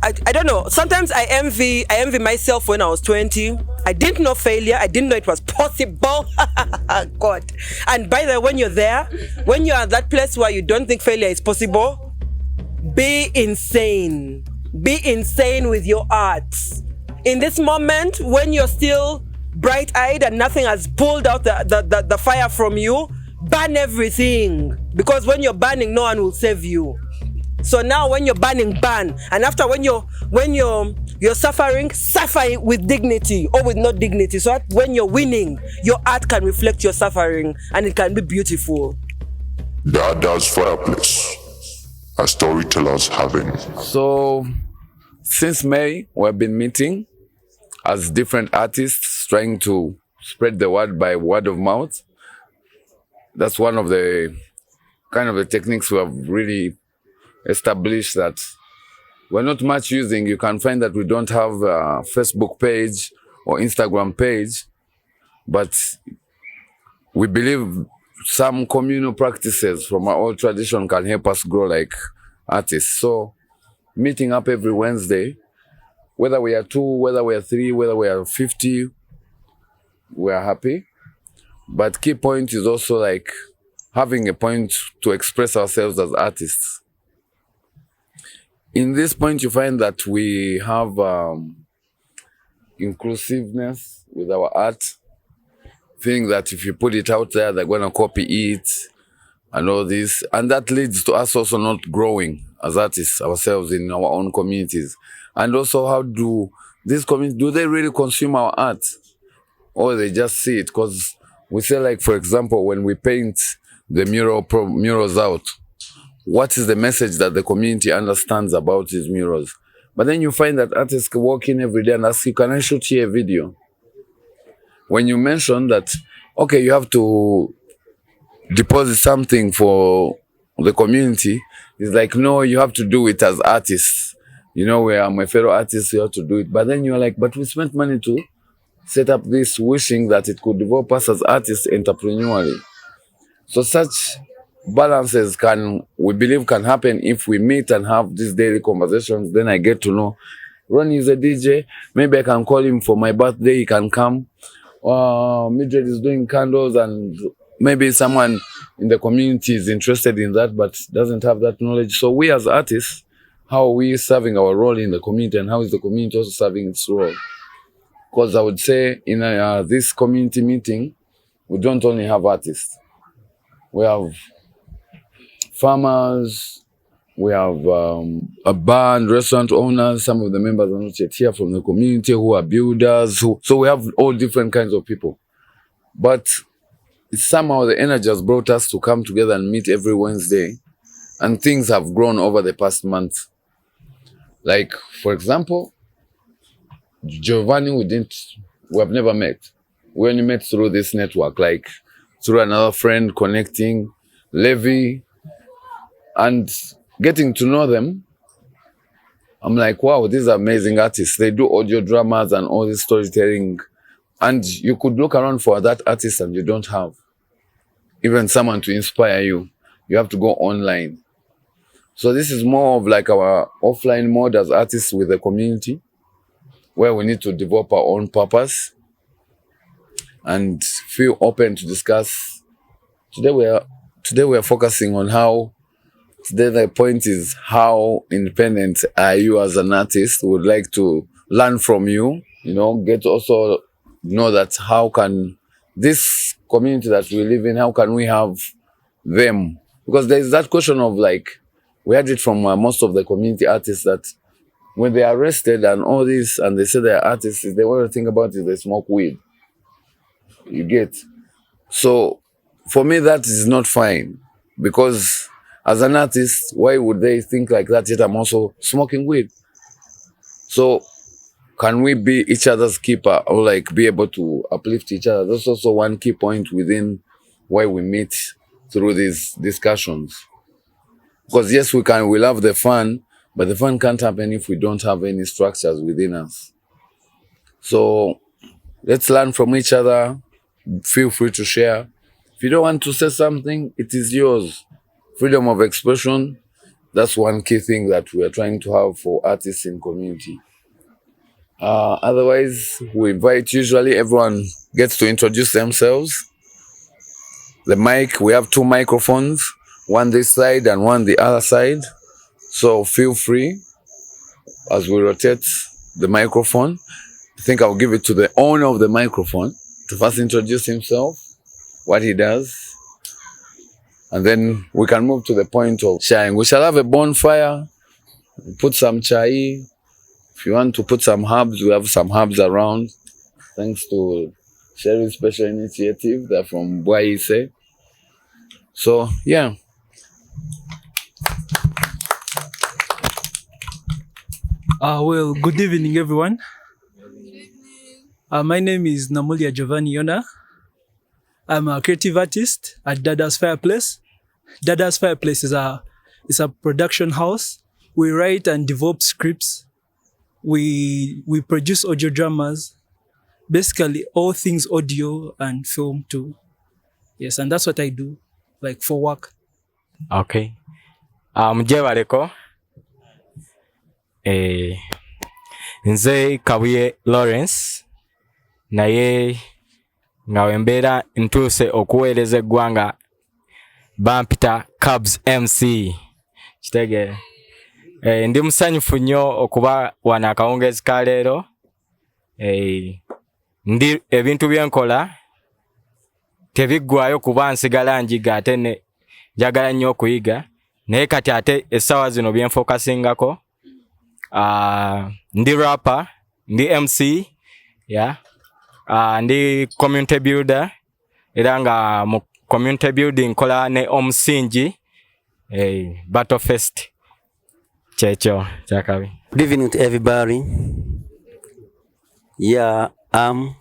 I don't know. Sometimes I envy myself when I was 20. I didn't know failure. I didn't know it was possible. God. And by the way, when you're there, when you're at that place where you don't think failure is possible, be insane. Be insane with your art. In this moment, when you're still bright-eyed and nothing has pulled out the fire from you, burn everything. Because when you're burning, no one will save you. So now when you're burning, burn. And after when you're suffering, suffer with dignity or with no dignity. So that when you're winning, your art can reflect your suffering and it can be beautiful. DHAADHA'S fireplace. A storyteller's haven. So since May, we've been meeting as different artists trying to spread the word by word of mouth. That's one of the kind of the techniques we have really established that we're not much using. You can find that we don't have a Facebook page or Instagram page, but we believe some communal practices from our old tradition can help us grow like artists. So meeting up every Wednesday, whether we are 2, whether we are 3, whether we are 50, we are happy. But key point is also like having a point to express ourselves as artists. In this point, you find that we have inclusiveness with our art, feeling that if you put it out there, they're going to copy it and all this. And that leads to us also not growing as artists ourselves in our own communities. And also, how do these communities, do they really consume our art? Or they just see it? Because we say, like, for example, when we paint the murals out, what is the message that the community understands about these murals? But then you find that artists walk in every day and ask you, can I shoot here a video? When you mention that, okay, you have to deposit something for the community, it's like, no, you have to do it as artists. You know, we are my fellow artists, you have to do it. But then you're like, but we spent money to set up this, wishing that it could develop us as artists entrepreneurially. So such balances we believe can happen if we meet and have these daily conversations. Then I get to know, Ronnie is a DJ, maybe I can call him for my birthday, he can come. Mildred is doing candles and maybe someone in the community is interested in that but doesn't have that knowledge. So we as artists, how are we serving our role in the community and how is the community also serving its role? Because I would say in this community meeting, we don't only have artists. We have farmers, we have a band, restaurant owners, some of the members are not yet here from the community who are builders. So we have all different kinds of people. But somehow the energy has brought us to come together and meet every Wednesday. And things have grown over the past month. Like, for example, Giovanni, we have never met. We only met through this network, like through another friend connecting, Levi, and getting to know them. I'm like, wow, these are amazing artists. They do audio dramas and all this storytelling. And you could look around for that artist and you don't have even someone to inspire you. You have to go online. So this is more of like our offline mode as artists with the community, where we need to develop our own purpose and feel open to discuss. Today we are focusing on how, today the point is how independent are you as an artist. We would like to learn from you, get to also know that how can this community that we live in, how can we have them? Because there is that question of like, we had it from most of the community artists that when they are arrested and all this, and they say they are artists, they want to think about is they smoke weed. You get? So for me, that is not fine. Because as an artist, why would they think like that, yet I'm also smoking weed? So can we be each other's keeper or like be able to uplift each other? That's also one key point within why we meet through these discussions. Because yes, we love the fun, but the fun can't happen if we don't have any structures within us. So let's learn from each other. Feel free to share. If you don't want to say something, it is yours. Freedom of expression. That's one key thing that we are trying to have for artists in community. Otherwise, we invite, usually everyone gets to introduce themselves. The mic, we have 2 microphones, one this side and one the other side. So feel free as we rotate the microphone. I think I'll give it to the owner of the microphone to first introduce himself, what he does, and then we can move to the point of sharing. We shall have a bonfire, put some chai. If you want to put some herbs, we have some herbs around, thanks to Sherry's special initiative. They're from Bwaise. So, yeah. Well, good evening, everyone. My name is Namulia Giovanni Yona. I'm a creative artist at DHAADHA'S Fireplace. DHAADHA'S Fireplace is a production house. We write and develop scripts. We produce audio dramas, basically all things audio and film too. Yes, and that's what I do, like for work. Okay. Mjebaleko. Nze Kabuye Lawrence. Naye nga mbeera ntuuse okuweereza eggwanga bampita Cubs MC. Kitegeera. Ndi musanyufu nnyo okuba wano akawungeezi ka leero. Ndi ebintu byenkola tebiggwaayo kuba nsigala njiga ate njagala nnyo okuyiga. Naye kati ate essaawa zino byenfokasingako. Ndi rapper, ndi MC, yeah. Ndi community builder. Era nga mu community building kola ne omusingi Battle Fest. Checho, chakabi. Good evening to everybody. Yeah, I'm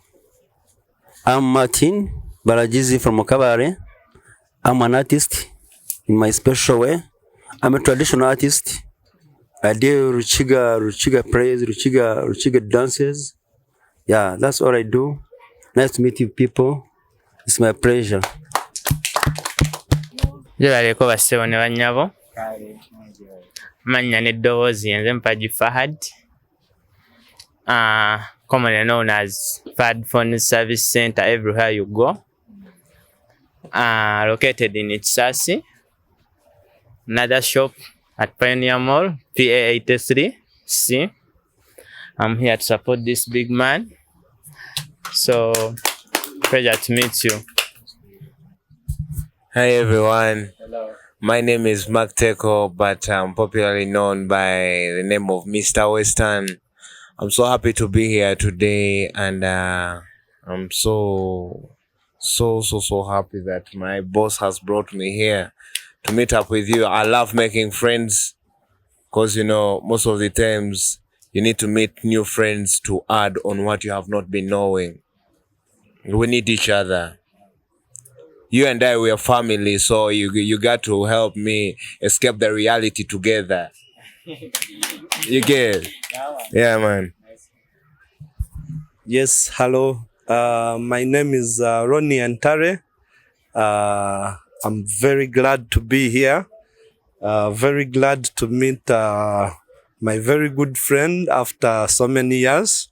Martin Barajizi from Okabare. I'm an artist in my special way. I'm a traditional artist. I do Ruchiga praise, Ruchiga dances. Yeah, that's all I do. Nice to meet you people. It's my pleasure. Jebaleko basebo ne banyabo. Manya n'eddoboozi nze Mpagi Fahad. Commonly known as Fahad Phone Service Center everywhere you go. Located in Ichsasi. Another shop at Pioneer Mall, PA83C. I'm here to support this big man. So, pleasure to meet you. Hi everyone. Hello. My name is Mark Teko, but I'm popularly known by the name of Mr. Western. I'm so happy to be here today, and I'm so happy that my boss has brought me here to meet up with you. I love making friends because, you know, most of the times you need to meet new friends to add on what you have not been knowing. We need each other. You and I, we are family, so you got to help me escape the reality together. You get it? Yeah, man. Yes, hello. My name is Ronnie Antare. I'm very glad to be here. Very glad to meet my very good friend after so many years.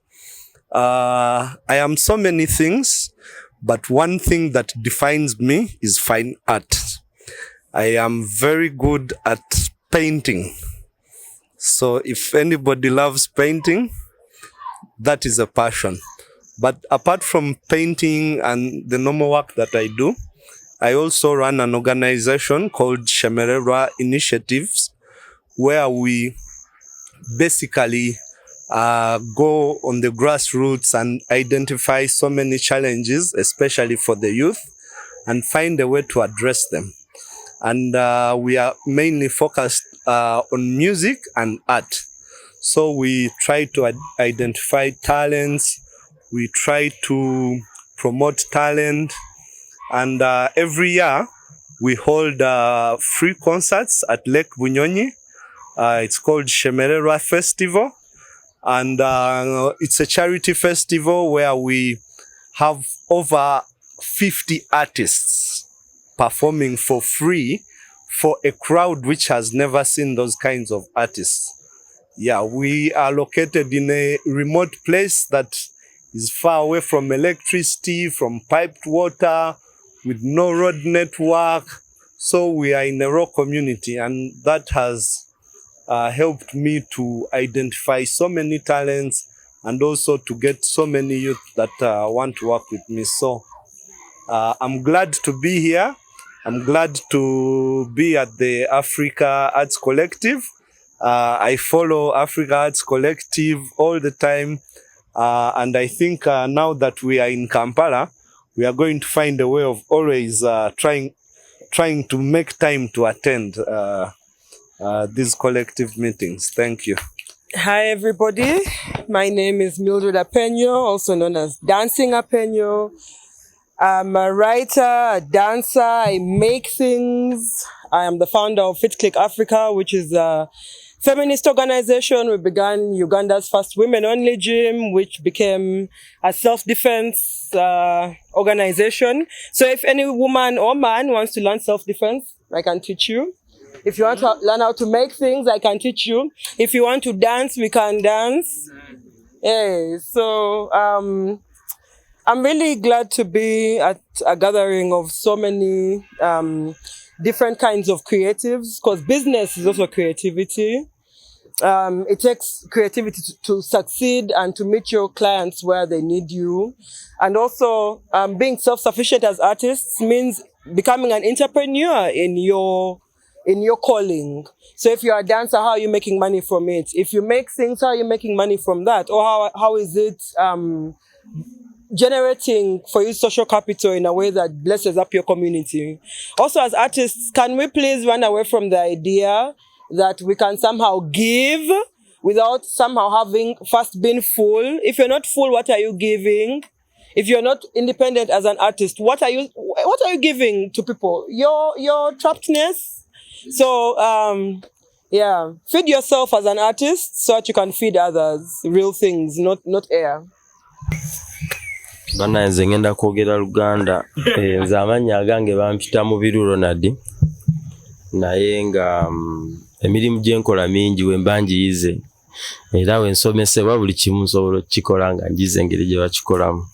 I am so many things, but one thing that defines me is fine art. I am very good at painting. So if anybody loves painting, that is a passion. But apart from painting and the normal work that I do, I also run an organization called Shemererwa Initiatives, where we basically go on the grassroots and identify so many challenges, especially for the youth, and find a way to address them. And we are mainly focused on music and art. So we try to identify talents, we try to promote talent, and every year we hold free concerts at Lake Bunyonyi. It's called Shemererwa Festival. And it's a charity festival where we have over 50 artists performing for free for a crowd which has never seen those kinds of artists. Yeah, we are located in a remote place that is far away from electricity, from piped water, with no road network. So we are in a rural community, and that has helped me to identify so many talents and also to get so many youth that want to work with me. So I'm glad to be here. I'm glad to be at the Afrika Arts Collective. I follow Afrika Arts Collective all the time. And I think now that we are in Kampala, we are going to find a way of always trying to make time to attend these collective meetings. Thank you. Hi, everybody. My name is Mildred Apenyo, also known as Dancing Apenyo. I'm a writer, a dancer. I make things. I am the founder of Fit Click Africa, which is a feminist organization. We began Uganda's first women-only gym, which became a self-defense organization. So if any woman or man wants to learn self-defense, I can teach you. If you want to learn how to make things, I can teach you. If you want to dance, we can dance. Yeah, so I'm really glad to be at a gathering of so many different kinds of creatives, because business is also creativity. It takes creativity to succeed and to meet your clients where they need you. And also being self-sufficient as artists means becoming an entrepreneur in your calling. So if you're a dancer, how are you making money from it? If you make things, how are you making money from that? Or how is it generating for you social capital in a way that blesses up your community? Also, as artists, can we please run away from the idea that we can somehow give without somehow having first been full? If you're not full, what are you giving? If you're not independent as an artist, what are you giving to people? Your trappedness. So yeah, feed yourself as an artist so that you can feed others. Real things, not air. Bana nze ngenda kwogera Luganda. Nze amannya agange bampita mu biru Ronald. Naye nga emirimu gye nkola mingi we mbanjiyize. Era we nsomesebwa buli kimu nsobola okukikola nga njize engeri gye bakikolamu.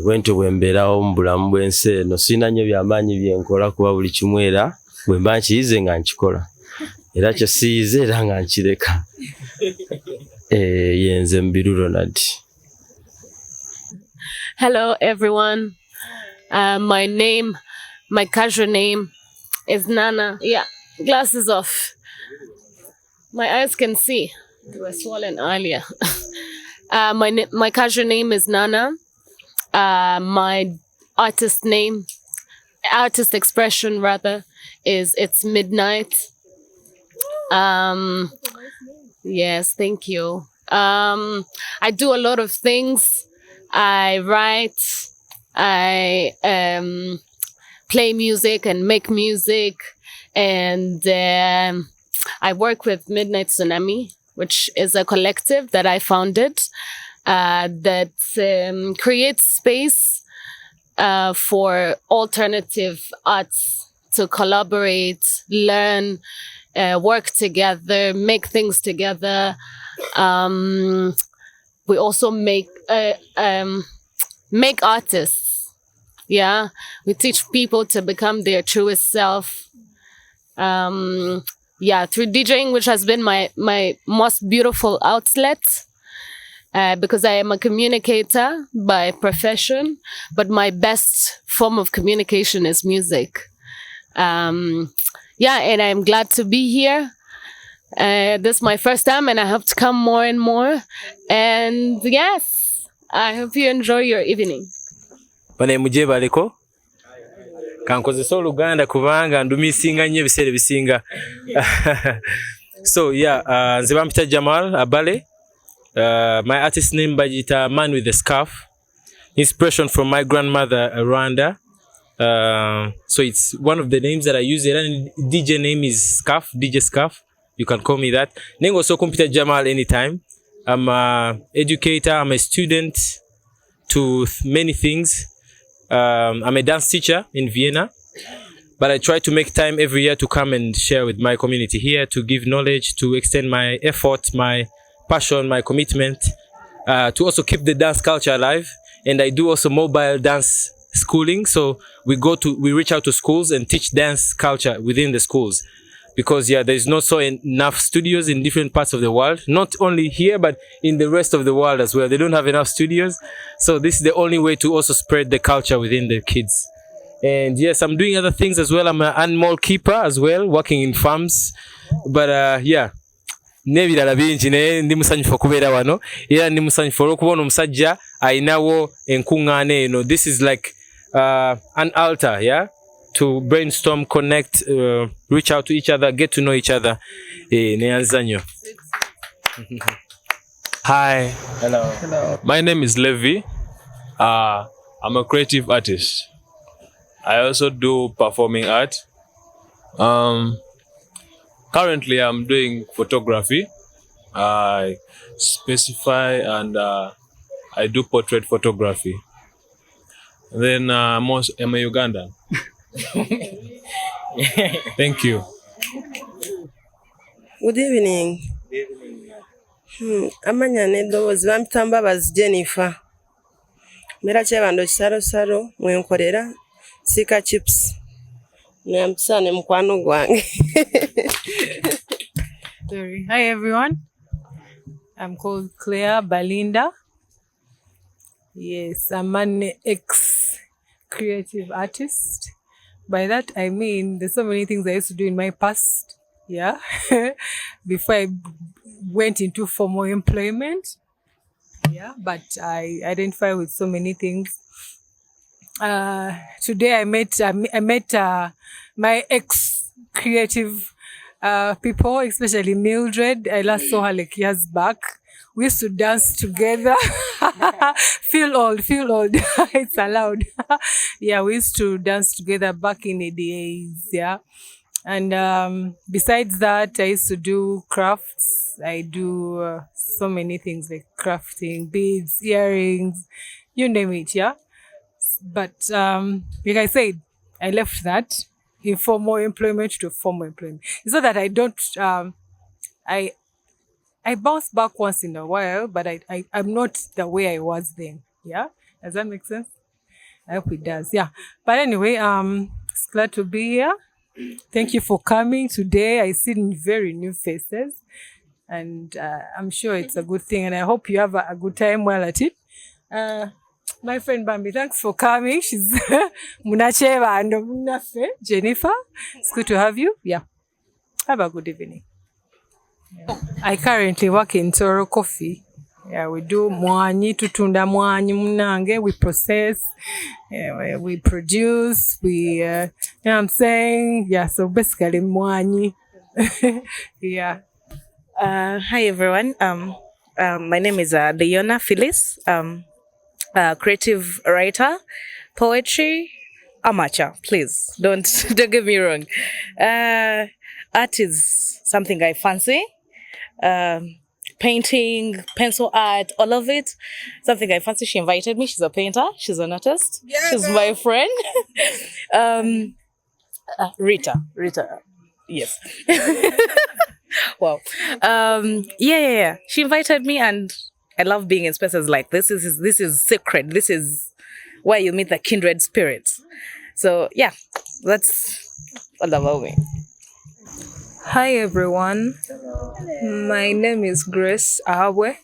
Bwentyo bwe mbeerawo mu bulamu bw'ensi eno sirina nnyo byamaanyi bye nkola kuba buli kimu era bwe mba nkiyize nga nkikola. Era kye siyize era nga nkireka. Yenze mu biru Ronald. Hello, everyone. My casual name is Nana. Yeah, glasses off. My eyes can see. They were swollen earlier. My casual name is Nana. My artist expression rather, is It's Midnight. Yes, thank you. I do a lot of things. I write, I play music and make music, and I work with Midnight Tsunami, which is a collective that I founded that creates space for alternative arts to collaborate, learn, work together, make things together. We also make artists. Yeah, we teach people to become their truest self. Yeah, through DJing, which has been my most beautiful outlet, because I am a communicator by profession, but my best form of communication is music. Yeah, and I'm glad to be here. This is my first time and I hope to come more and more. And yes, I hope you enjoy your evening. Bane muje baleko kankozesa Oluganda kubanga ndumisinga nnyo ebiseera bisinga. So yeah, nze bampita Jamal Abale. My artist name bagita Man with the Scarf. Inspiration from my grandmother Rwanda. So it's one of the names that I use. And DJ name is Scarf, DJ Scarf. You can call me that. Nengo so Computer Jamal anytime. I'm an educator. I'm a student to many things. I'm a dance teacher in Vienna. but I try to make time every year to come and share with my community here, to give knowledge, to extend my effort, my passion, my commitment, to also keep the dance culture alive. And I do also mobile dance schooling. So we reach out to schools and teach dance culture within the schools. Because there's not so enough studios in different parts of the world, not only here, but in the rest of the world as well. They don't have enough studios. So this is the only way to also spread the culture within the kids. And yes, I'm doing other things as well. I'm an animal keeper as well, working in farms. But nebirala bingi naye ndi musanyufu okubeera wano era ndi musanyufu olw'okubona omusajja ayinawo enkuŋŋaana eno. This is like an altar, to brainstorm, connect, reach out to each other, get to know each other. Neyanza nnyo. Hi. Hello. My name is Levi. I'm a creative artist. I also do performing art. Currently, I'm doing photography. I specify and I do portrait photography. Then I'm a Ugandan. Thank you. Good evening. Amanya n'eddoboozi bampita Mbabazi Jennifer. Mbeera Kyebando Kisalosalo mwenkolera Sika Chips. Nampisa ne mukwano gwange. Sorry. Hi everyone. I'm called Claire Balinda. Yes, I'm an ex-creative artist. By that I mean there's so many things I used to do in my past, before I went into formal employment. But I identify with so many things. Today I met my ex-creative people, especially Mildred. I last saw her like years back. We used to dance together. Feel old. It's allowed. We used to dance together back in the days. And besides that, I used to do crafts. I do so many things like crafting, beads, earrings, you name it. But like I said, I left that informal employment to formal employment. It's not that I don't. I bounce back once in a while, but I'm not the way I was then. Does that make sense? I hope it does. But anyway, it's glad to be here. Thank you for coming today. I see very new faces, and I'm sure it's a good thing. And I hope you have a good time while at it. My friend Bambi, thanks for coming. She's Munacheva and Munafe, Jennifer. It's good to have you. Have a good evening. I currently work in Toro Coffee. We do mwanyi, tutunda mwanyi munange. We process, we produce, you know what I'm saying? So basically mwanyi. Hi everyone. My name is Leona Phyllis. Creative writer, poetry, amateur. Please don't get me wrong. Art is something I fancy. Painting, pencil art, all of it, something I fancy. She invited me. She's a painter. She's an artist. She's my friend. Rita. Yes. Wow. She invited me, and I love being in spaces like this. This is sacred. This is where you meet the kindred spirits. So that's all about me. Hi everyone. My name is Grace Ahawe.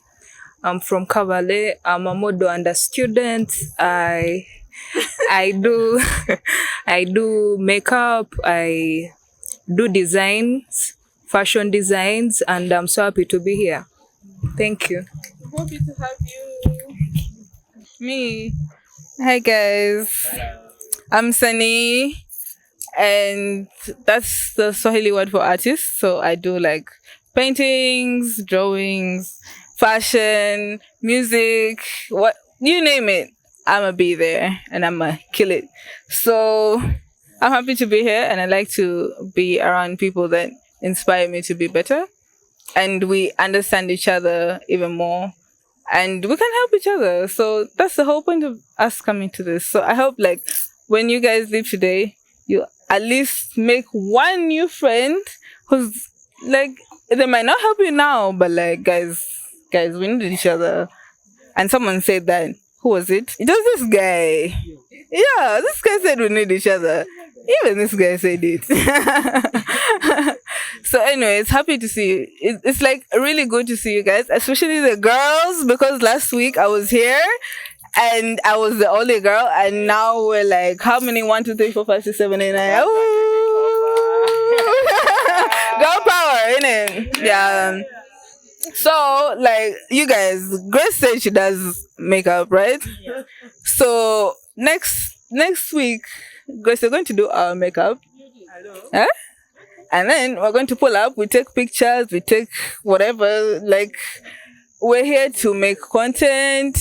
I'm from Kabale. I'm a model and a student. I do I do makeup. I do designs, fashion designs, and I'm so happy to be here. Thank you. Happy to have you. Me. Hi guys. I'm Sunny. And that's the Swahili word for artist. So I do like paintings, drawings, fashion, music, what you name it. I'ma be there and I'ma kill it. So I'm happy to be here, and I like to be around people that inspire me to be better. And we understand each other even more, and we can help each other. So that's the whole point of us coming to this. So I hope like when you guys leave today, you at least make one new friend who's like, they might not help you now, but like, guys, we need each other. And someone said that. Who was it? It was this guy. Yeah, this guy said we need each other. Even this guy said it. So anyways, happy to see you. It's like really good to see you guys, especially the girls, because last week I was here and I was the only girl, and now we're like, how many? 1, 2, 3, 4, 5, 6, 7, 8, 9. Girl power, innit? Yeah. So, like, you guys, Grace said she does makeup, right? So, next week, Grace, we're going to do our makeup. Huh? And then we're going to pull up, we take pictures, we take whatever, like, we're here to make content,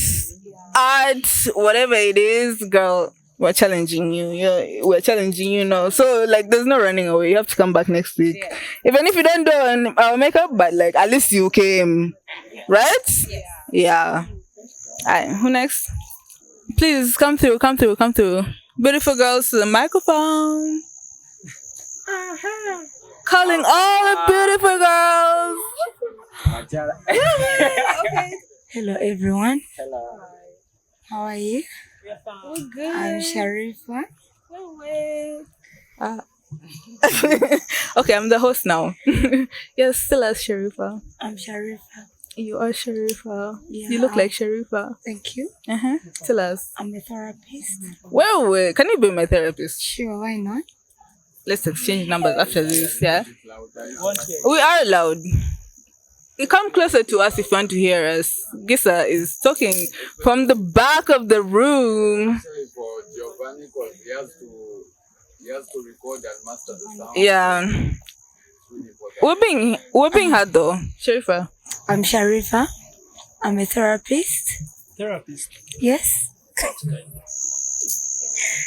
art, whatever it is, girl. We're challenging you. We're challenging you now. So, like, there's no running away. You have to come back next week. Yeah. Even if you don't do our makeup, but, like, at least you came. Right? Yeah. Alright, who next? Please, come through. Beautiful girls to the microphone. Calling all the beautiful girls. Okay. Hello, everyone. Hello. How are you? We're good. I'm Sharifa. Okay, I'm the host now. You're still as Sharifa. I'm Sharifa. You are Sharifa. Yeah. You look like Sharifa. Thank you. Tell us. I'm a therapist. Well, can you be my therapist? Sure, why not? Let's exchange numbers after this, yeah? We are loud. You come closer to us if you want to hear us. Gisa is talking from the back of the room. For Giovanni, because he has to record and master the sound. Yeah. We're being hard though. Sharifa. I'm Sharifa. I'm a therapist. Therapist? Yes.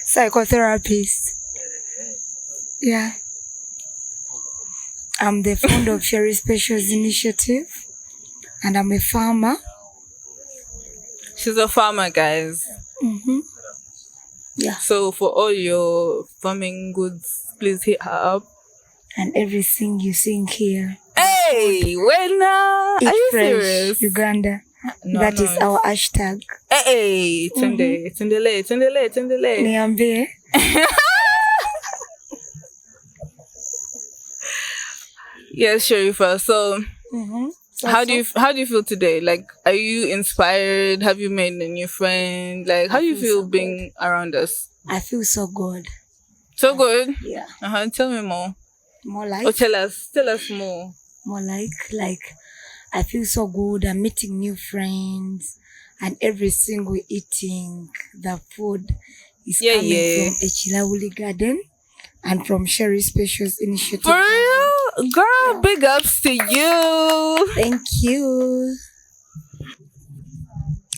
Psychotherapist. Yeah. I'm the founder of Sherry Specials Initiative, and I'm a farmer. She's a farmer, guys. Yeah. So for all your farming goods, please hit her up. And everything you sing here. Hey, when are you serious? Uganda. That is our hashtag. Hey, Tendele. Niambie. Yes, Sharifa. So, how do you feel today? Like, are you inspired? Have you made a new friend? Like, how do you feel being around us? I feel so good. So good? Yeah. Tell me more. More like? Oh, tell us more. More like, I feel so good. I'm meeting new friends, and every single eating, the food is coming from a Chilawuli garden and from Sherry Specials Initiative. For real? Girl, big ups to you. Thank you.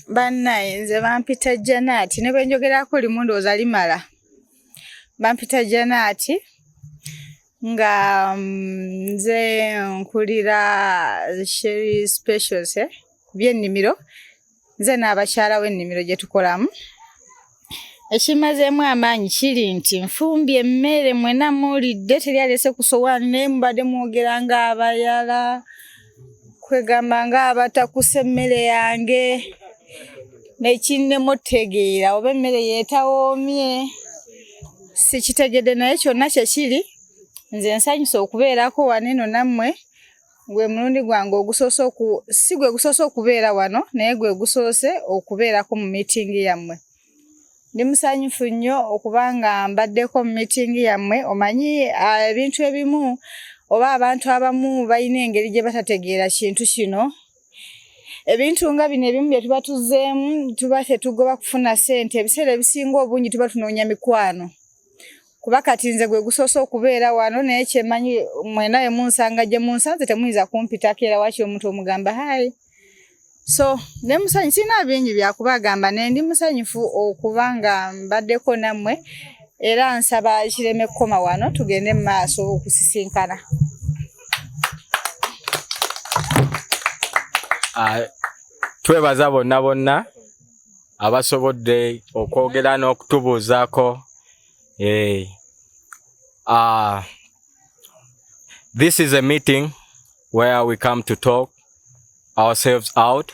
Nze bampita Janati ne bwe njogerako limu ndowooza limala. Bampita Janati nga nze nkulira Sherry Specials by'ennimiro. Nze n'abakyala w'ennimiro gye tukolamu. Ekimazeemu amaanyi kiri nti nfumbye emmere mwena muwulidde teri alese ku sowaani naye mubadde mwogera ng'abayala kwegamba ng'abatakuse emmere yange nekinnemutegeera oba emmere yeetawoomye sikitegedde naye kyonna kye kiri nze nsanyusa okubeerako wano eno nammwe gwe mulundi gwange ogusoose si gwe gusoose okubeera wano naye gwe gusoose okubeerako mu miitingi yammwe. Ndi musanyufu nnyo okubanga mbaddeko mu miitingi yammwe. Omanyi ebintu ebimu oba abantu abamu balina engeri gye batategeera kintu kino. Ebintu nga bino ebimu bye tuba tuzzeemu tuba tetugoba kufuna ssente. Ebiseera ebisinga obungi tuba tunoonya mikwano. Kuba kati nze gwe gusoose okubeera wano naye kyemanyi mwena munsanga gye munsanze temuyinza kumpitako era waki omuntu omugamba hayi. So, ndi musanyufu sina bingi byakubagamba naye ndi musanyufu okubanga mbaddeko nammwe era nsaba kireme kukoma wano tugende mu maaso okusisinkana. Twebaza bonna abasobodde okwogera n'okutubuuzaako. This is a meeting where we come to talk ourselves out.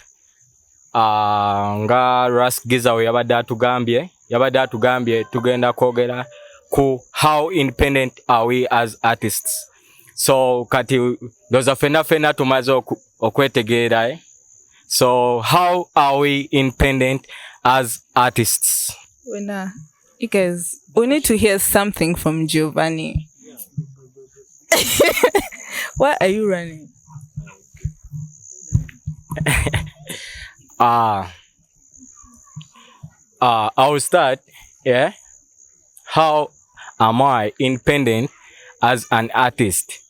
Nga Ras Giza we yabadde atugambye tugenda kwogera ku how independent are we as artists. So kati doza fena tumaze okwetegeera. So how are we independent as artists? You guys, we need to hear something from Giovanni. Why are you running? I'll start. Yeah. How am I independent as an artist?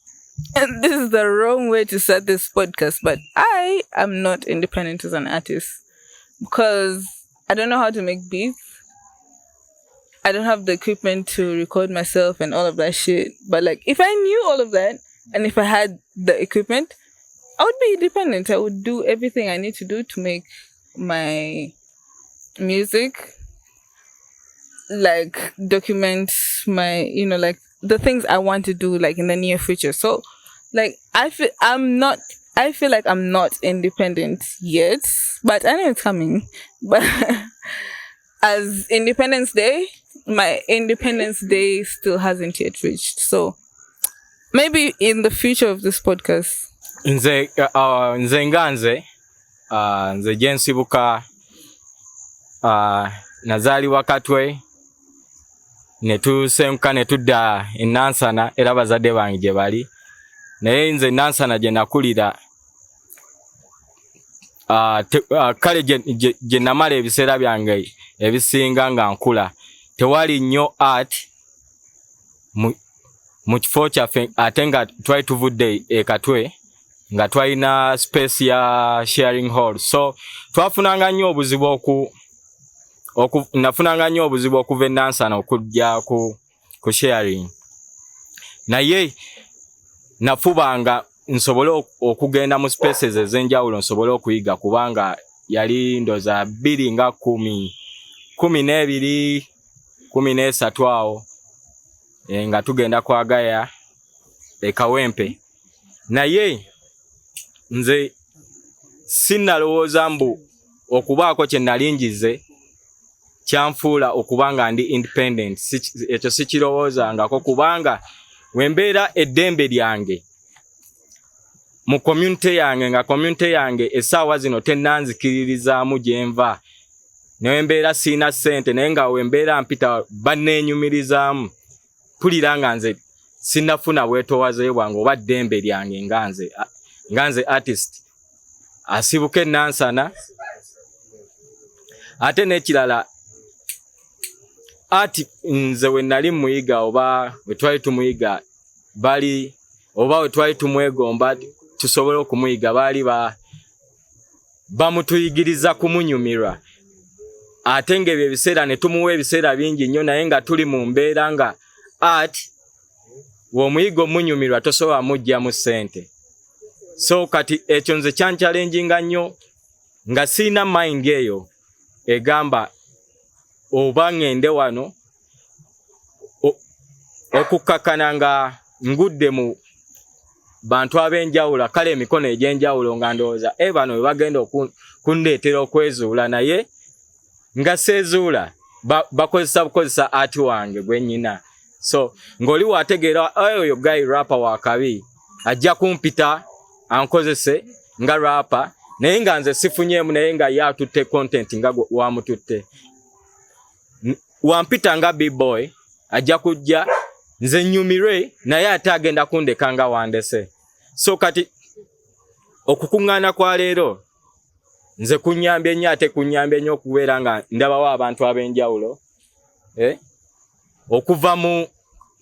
And this is the wrong way to start this podcast, but I am not independent as an artist because I don't know how to make beats. I don't have the equipment to record myself and all of that shit. But like, if I knew all of that and if I had the equipment, I would be independent. I would do everything I need to do to make my music, like document my, like the things I want to do like in the near future. So like, I feel like I'm not independent yet, but I know it's coming. But as Independence Day, my Independence Day still hasn't yet reached. So maybe in the future of this podcast. Nze jensibuka nazaliwa Katwe netusenka netudda Nansana era bazadde bange gye bali naye nze Nansana gye nakulira kale gye namala ebiseera byange ebisinga nga nkula tewali nnyo art mu kifo kyaffe ate nga twali tuvudde Katwe nga twalina space ya sharing hall. So twafunanga nnyo obuzibu nafunanga nnyo obuzibu okuva e Nansana okujja ku sharing. Naye nafubanga nsobole okugenda mu spaces ez'enjawulo nsobole okuyiga kubanga yali ndoza 2012 13 awo nga tugenda kwagaya Kawempe. Naye nze sinnalowooza mbu okubaako kye nalingize kyanfuula okubanga ndi independent. Ekyo sikirowoozangako kubanga wembeera eddembe lyange mu community yange nga community yange essaawa zino tennanzikiririzaamu gye nva naye mbeera siina ssente naye nga wembeera mpita banneenyumirizaamu mpulira nga nze sinnafuna bwetoowaze bwange oba ddembe lyange nga nze artist asibuke Nansana. Ate n'ekirala ati nze we nali muyiga oba we twali tumuyiga bali oba we twali tumwegomba tusobole okumuyiga baali bamutuyigiriza kumunyumirwa ate ng'ebyo ebiseera ne tumuwa ebiseera bingi nnyo naye nga tuli mu mbeera nga art w'omuyiga omunyumirwa tosobola mujjamu ssente. So kati ekyo nze kyanchallenginga nnyo nga siina mind eyo egamba oba ngende wano okukkakana nga ngudde mu bantu ab'enjawulo kale emikono egy'enjawulo nga ndowooza bano we bagenda kundeetera okwezuula naye nga seezuula bakozesa ati wange gwe nnyina. So ng'oli wategeera oyo guy rapper wa kabi ajja kumpita ankozese nga rapper naye nga nze sifunyeemu naye nga ye atutte content nga wamututte. Wampita nga B-boy ajja kujja nze nnyumirwe naye ate agenda kundeka nga wandese. So kati okukuŋŋaana kwa leero nze kunnyambye nnyo ate kunnyambye nnyo okubeera nga ndabawo abantu ab'enjawulo okuva mu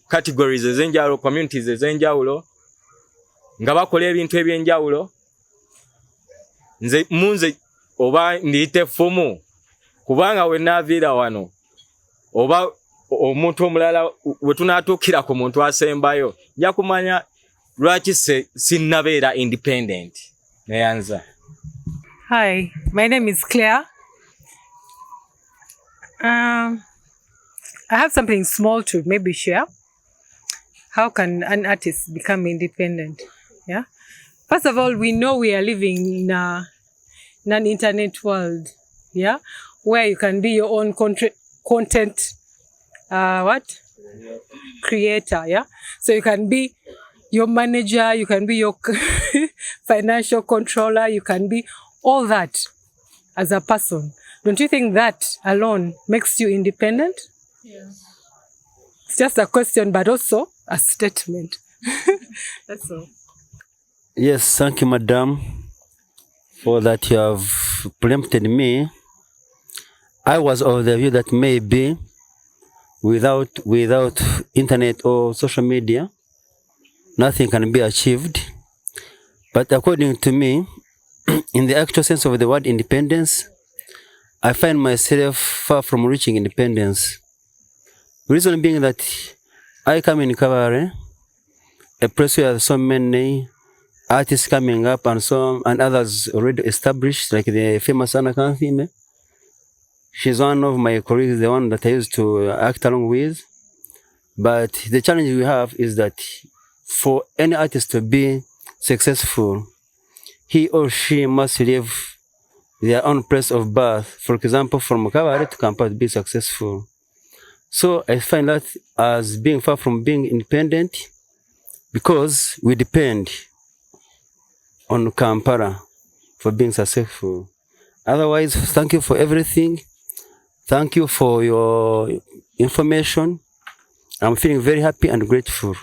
categories ez'enjawulo communities ez'enjawulo nga bakola ebintu eby'enjawulo. Nze oba ndiyite effumu kubanga we naaviira wano oba omuntu omulala we tunaatuukira ku muntu asembayo nja kumanya lwaki sinnabeera independent. Neyanza. Hi, my name is Claire. I have something small to maybe share. how can an artist become independent? Yeah. First of all, we know we are living in an internet world, yeah, where you can be your own content, creator, yeah. So you can be your manager, you can be your financial controller, you can be all that as a person. Don't you think that alone makes you independent? Yeah. It's just a question, but also a statement. That's all. Yes, thank you, madam, for that you have preempted me. I was of the view that maybe without internet or social media, nothing can be achieved. But according to me, in the actual sense of the word independence, I find myself far from reaching independence. Reason being that I come in Kabare, a place where so many artists coming up and others already established, like the famous Anna Kanthime. She's one of my colleagues, the one that I used to act along with. But the challenge we have is that for any artist to be successful, he or she must leave their own place of birth. For example, from Kabare to Kampala to be successful. So I find that as being far from being independent, because we depend on Kampala for being successful. Otherwise, thank you for everything. Thank you for your information. I'm feeling very happy and grateful.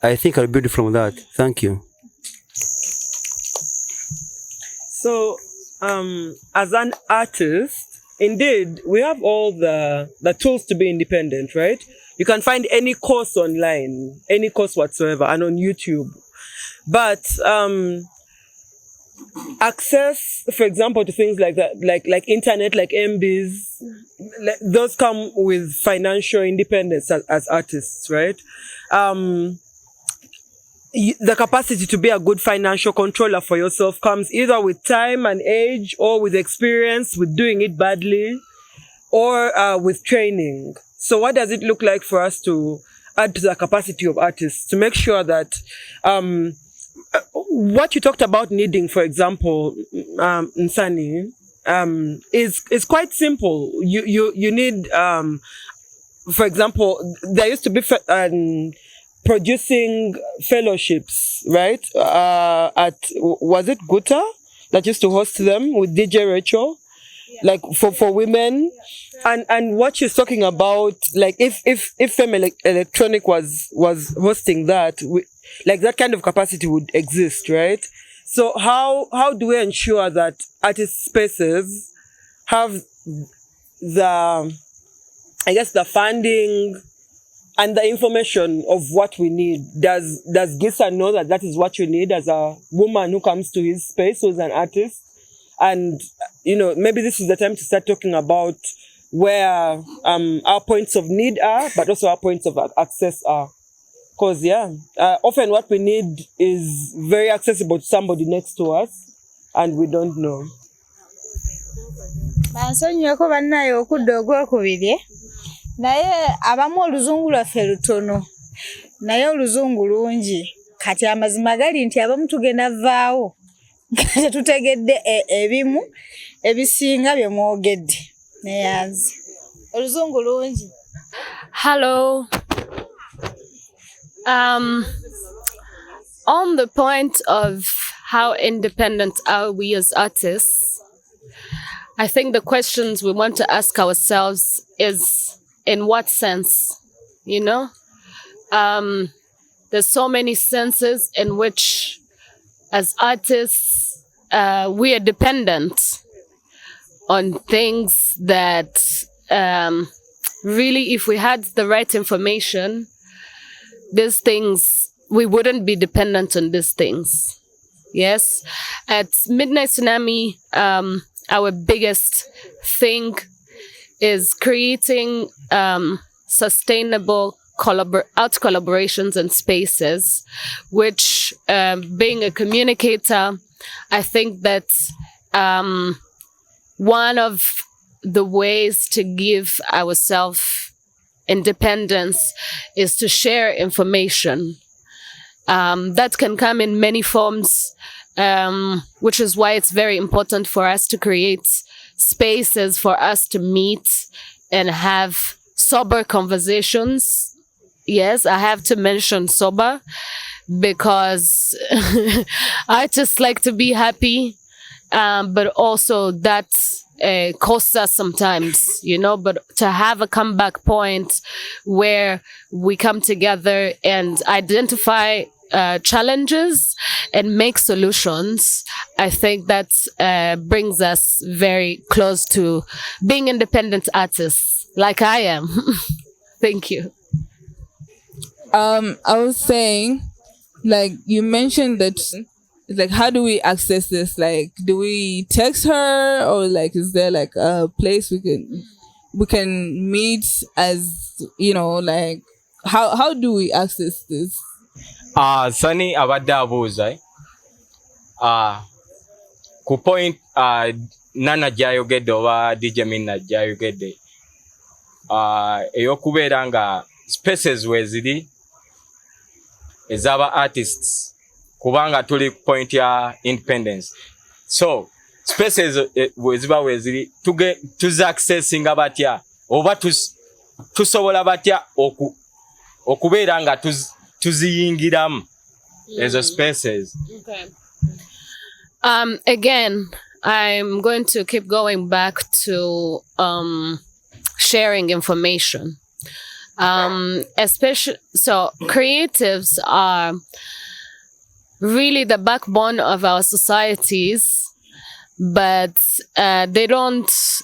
I think I'll build from that. Thank you. So, as an artist, indeed, we have all the tools to be independent, right? You can find any course online, any course whatsoever, and on YouTube. But access, for example, to things like that, like internet, like MBs, those come with financial independence as artists, right? The capacity to be a good financial controller for yourself comes either with time and age, or with experience, with doing it badly, or with training. So what does it look like for us to add to the capacity of artists to make sure that what you talked about needing, for example, Nsani, is quite simple. You need, for example, there used to be producing fellowships, right? Was it Guta that used to host them with DJ Rachel? Like for women, and what she's talking about, like if Femme Electronic was hosting that, like that kind of capacity would exist, right? So how do we ensure that artist spaces have the funding and the information of what we need? Does Gisa know that is what you need as a woman who comes to his space, who's an artist? And, maybe this is the time to start talking about where our points of need are, but also our points of access are. Because, often what we need is very accessible to somebody next to us, and we don't know. Bansonyiweko bannaye okudda ogwokubiri, naye abamu oluzungu lwaffe lutono, naye oluzungu lungi. Kati amazima gali nti abamu tugenda vaawo nga tutegedde ebimu ebisinga bye mwogedde. Neyanze oluzungu lungi. Hello. On the point of how independent are we as artists, I think the questions we want to ask ourselves is, in what sense? There's so many senses in which, as artists, we are dependent on things that really, if we had the right information, these things, we wouldn't be dependent on these things. Yes. At Midnight Tsunami, our biggest thing is creating sustainable art collaborations and spaces, which, being a communicator, I think that one of the ways to give ourselves independence is to share information That can come in many forms, which is why it's very important for us to create spaces for us to meet and have sober conversations. Yes, I have to mention sober because I just like to be happy, but also that costs us sometimes, but to have a comeback point where we come together and identify challenges and make solutions, I think that brings us very close to being independent artists like I am. Thank you. I was saying, like, you mentioned that, like, how do we access this? Like, do we text her, or like, is there like a place we can meet as, like, how do we access this? Sunny abadde abuuza ku point Nana gyayogedde oba DJ Minna gyayogedde ey'okubeera nga spaces weziri ez'aba artists kubanga tuli point ya independence, so spaces weziba weziri tuza accessinga batya oba tusobola batya okubeera nga tuziyingiramu ezo spaces. Okay. Again, I'm going to keep going back to sharing information. Especially, so creatives are really the backbone of our societies, but they don't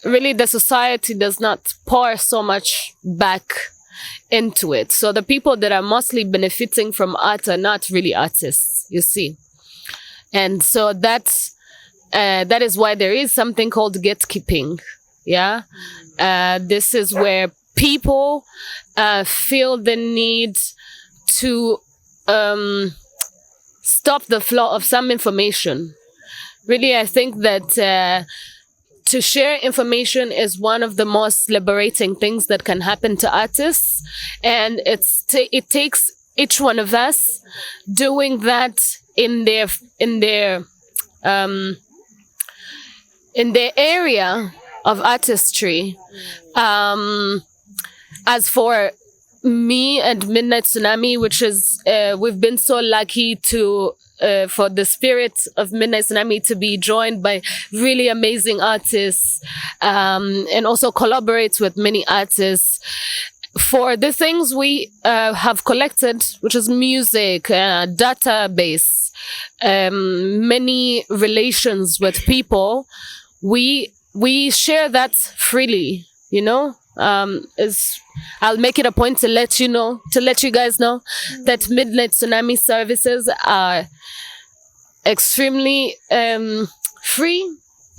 really, the society does not pour so much back into it. So the people that are mostly benefiting from art are not really artists, you see. And so that is why there is something called gatekeeping. Yeah. This is where people feel the need to stop the flow of some information. Really, I think that to share information is one of the most liberating things that can happen to artists, and it takes each one of us doing that in their area of artistry. As for me and Midnight Tsunami, which is we've been so lucky to for the spirit of Midnight Tsunami to be joined by really amazing artists, and also collaborate with many artists for the things we have collected, which is music, database, many relations with people. We share that freely, I'll make it a point to let you guys know that Midnight Tsunami services are extremely free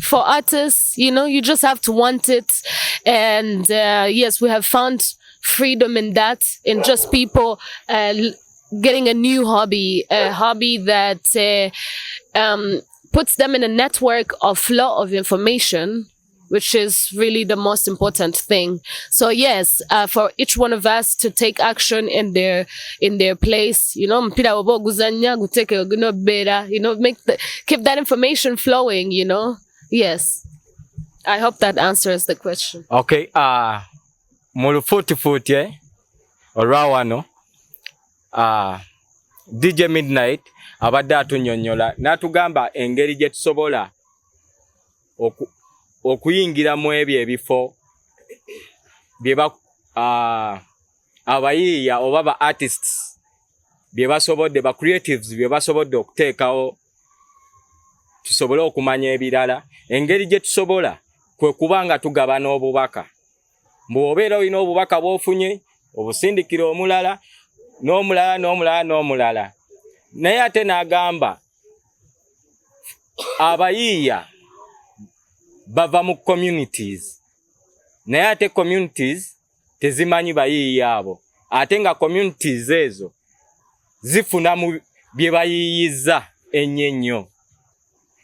for artists. You just have to want it. And yes, we have found freedom in that, in just people getting a new hobby, a hobby that puts them in a network of flow of information, which is really the most important thing. So yes, for each one of us to take action in their place, keep that information flowing, Yes. I hope that answers the question. Okay, mulufuti olwawano DJ Midnight abadde atunyonnyola n'atugamba engeri gye tusobola okuyingira mu ebyo ebifo bye abayiiya oba ba artists bye basobodde, ba creatives bye basobodde okuteekawo tusobole okumanya ebirala. Engeri gye tusobola kwe kubanga tugabana obubaka. Bw'obeera olina obubaka bw'ofunye obusindikira omulala n'omulala. Naye ate n'agamba abayiiya bava mu communities. Naye ate communities tezimanyi bayiiya abo. Ate nga communities ezo zifuna mu bye bayiiyiza ennyo.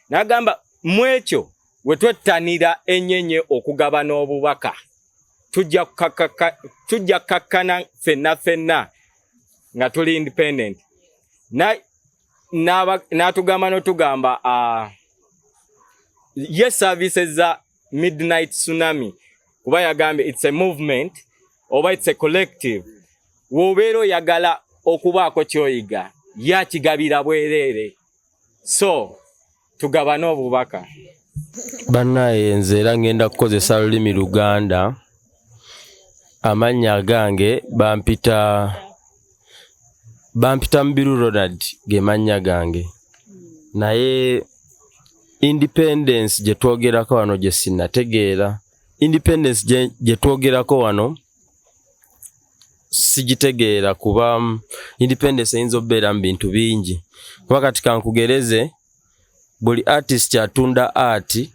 N'agamba mu ekyo we twettanira ennyo okugabana obubaka. Tujja kakkana ffenna nga tuli independent n'atugamba n'otugamba yes services za midnight tsunami kuba yagambye it's a movement oba it's a collective wobeero yagala okubaako kyoyiga yakigabira bwereere so tugabane obubaka. Bannaye nze era ngenda kukozesa lulimi Luganda. Amannya gange bampita Mbiru Ronald ge mannya gange. Naye independence gye twogerako wano gye sinnategeera. Independence gye twogerako wano sigitegeera kuba independence eyinza obbeera mu bintu bingi. Kuba kati kankugereze buli artist atunda art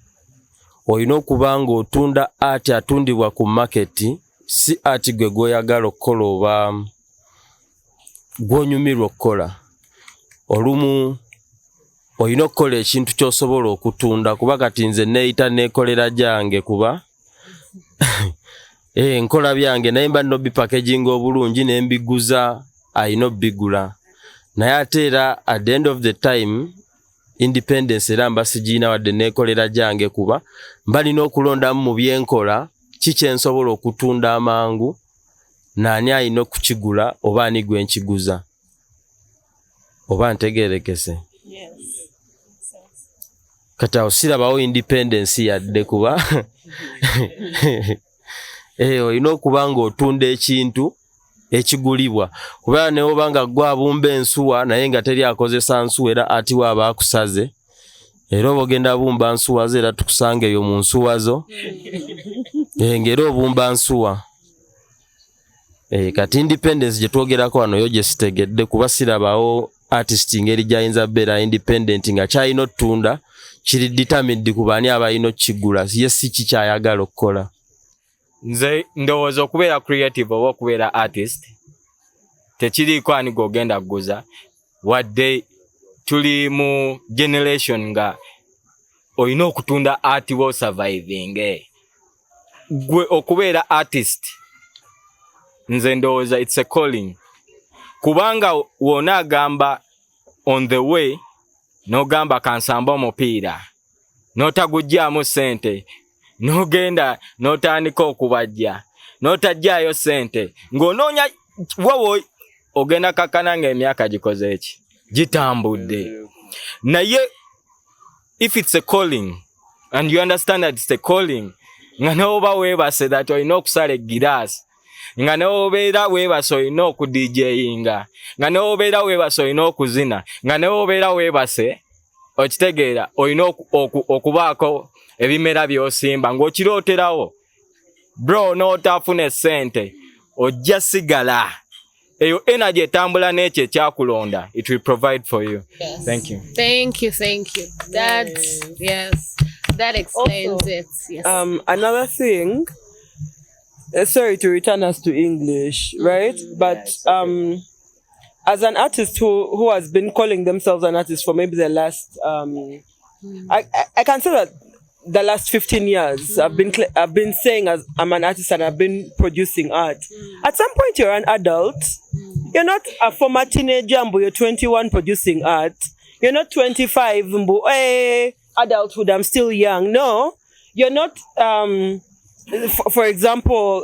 olina okuba nga otunda art atundibwa ku market si art gwe gwoyagala okukola oba gwonyumirwa okukola. Olumu olina okukola ekintu ky'osobola okutunda kuba kati nze neeyita neekolera gyange kuba nkola byange naye mba nno bipackaging obulungi ne mbiguza ayina obbigula. Naye ate era at the end of the time independence era mba sigiina wadde neekolera gyange kuba mba nina okulondamu mu byenkola kiki ensobola okutunda amangu naani ayina okukigula oba ani gwe nkiguza oba ntegeerekese. Kati awo sirabawo independence yadde kuba olina okuba nga otunda ekintu ekigulibwa kuba ne oba nga gwe abumba ensuwa naye nga teri akozesa nsuwa era ati waaba akusaze era oba ogenda bumba nsuwa ze era tukusanga eyo mu nsuwa zo ngera obumba nsuwa. Kati independence gye twogerako wano yo gye sitegedde kuba sirabawo artist ngeri gyayinza bbeera independent nga kyalina otunda kiri determined kuba ani aba alina okukigula ye si kikyayagala okukola. Nze ndowooza okubeera creative oba okubeera artist tekiriiko ani gogenda kuguza wadde tuli mu generation nga olina okutunda art wo surviving. Gwe okubeera artist nze ndowooza it's a calling kubanga wona agamba on the way n'ogamba kansamba omupiira n'otagujjaamu sente n'ogenda n'otandika okubajja n'otajjaayo sente ng'onoonya wowe ogenda kakana ng'emyaka gikoze eki gitambudde. Naye if it's a calling and you understand that it's a calling nga n'oba weebase that olina okusala egiraasi nga n'obeera weebase olina okudijeyinga nga n'obeera weebase olina okuzina nga n'obeera weebase okitegeera olina okubaako ebimera by'osimba ng'okirooterawo bro n'otafuna sente ojja sigala eyo energy etambula n'ekyo ekyakulonda. It will provide for you. Yes. Thank you. Thank you. That explains Also, it. Yes. Another thing, sorry to return us to English, right? But as an artist who has been calling themselves an artist for maybe the last, I can say that the last 15 years, I've been saying as I'm an artist and I've been producing art. At some point, you're an adult. You're not a former teenager, but you're 21 producing art. You're not 25, adulthood, I'm still young. No, you're not, for example,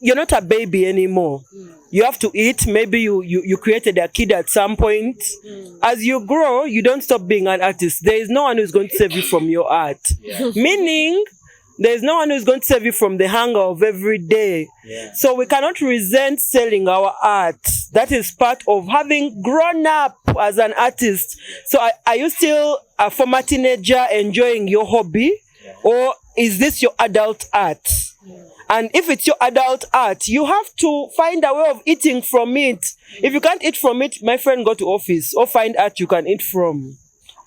you're not a baby anymore. You have to eat. Maybe you created a kid at some point. As you grow, you don't stop being an artist. There is no one who's going to save you from your art. Meaning, there's no one who's going to save you from the hunger of every day. So we cannot resent selling our art. That is part of having grown up as an artist. So are you still a former teenager enjoying your hobby? Or is this your adult art? And if it's your adult art, you have to find a way of eating from it. If you can't eat from it, my friend, go to office or find art you can eat from.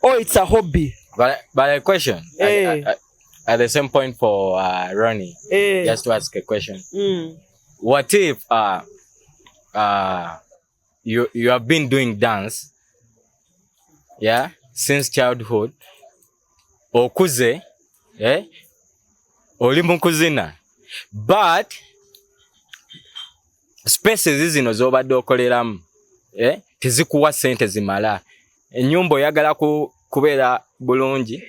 Or it's a hobby. But a question. At the same point for Ronnie, just to ask a question. What if you have been doing dance, since childhood, okuze, oli mu kuzina, but spaces zino z'obadde okoleramu tezikuwa sente zimala. Ennyumba oyagala kubeera bulungi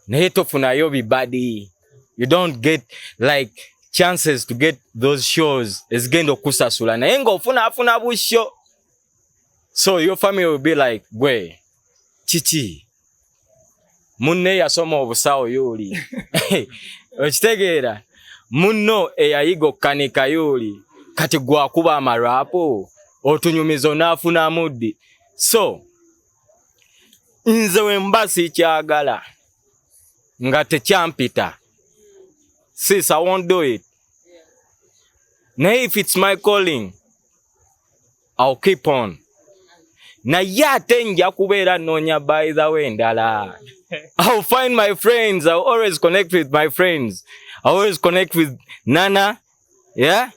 naye tofunayo bibadi. You don't get like chances to get those shows ezigenda okusasula naye ng'ofuna busho. So your family will be like, gwe chichi munne yasoma obusawo yuli okitegeera munno eyayiga okkanika yuli kati gwakuba amarapo otunyumizo n'afuna muddi. So nze wemba sikyagala nga tekyampita, sis, I won't do it. Naye if it's my calling, I'll keep on. Naye ate nja kubeera noonya by the way ndala. I'll find my friends. I'll always connect with my friends. I always connect with Nana. Yeah?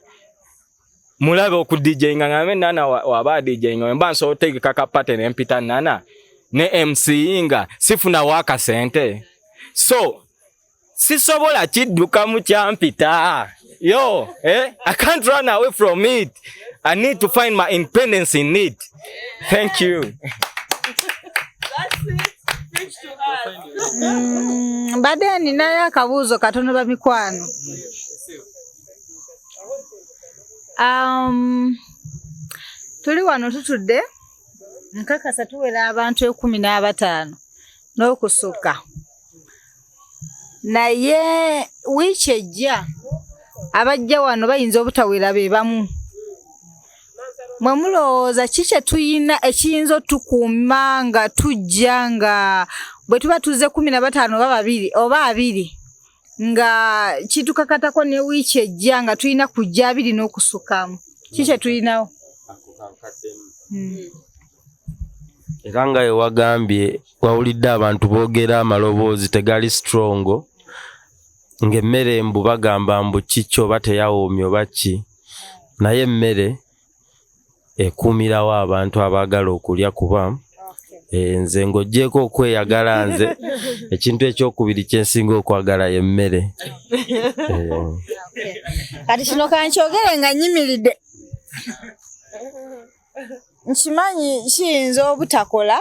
Mulabe oku DJ ngame Nana waba DJ ngame mbanso otege kaka pattern empita Nana ne MC inga sifuna waka sente. So sisobola kidduka mu kyampita. Yo, I can't run away from it. I need to find my independence in it. Thank you. That's it. Preach to us. Baadaye ninayo akabuuzo katono ba mikwano. Tuli wano tutudde nkakasa tuwera abantu 15 n'okusuka. Naye wiiki ejja abajja wano bayinza obutawera be bamu. Mwe mulowooza kiki tuyina ekiyinza otukuuma nga tujja nga bwe tuba tuze 15 oba 2 nga kitukakatako ne wiiki ejja nga tuyina kujja 2 n'okusukamu. Kiki tuyinawo? Era nga wagambye wawulidde abantu boogera amaloboozi tegali strongo ng'emmere mbu bagamba mbu kikyo oba teyawoomya oba ki, naye emmere ekuumirawo abantu abaagala okulya kuba nze ng'oggyeko okweyagala nze ekintu ekyokubiri kyensinga okwagala y'emmere. Kati kino kankyogere nga nyimiridde. Nkimanyi kiyinza obutakola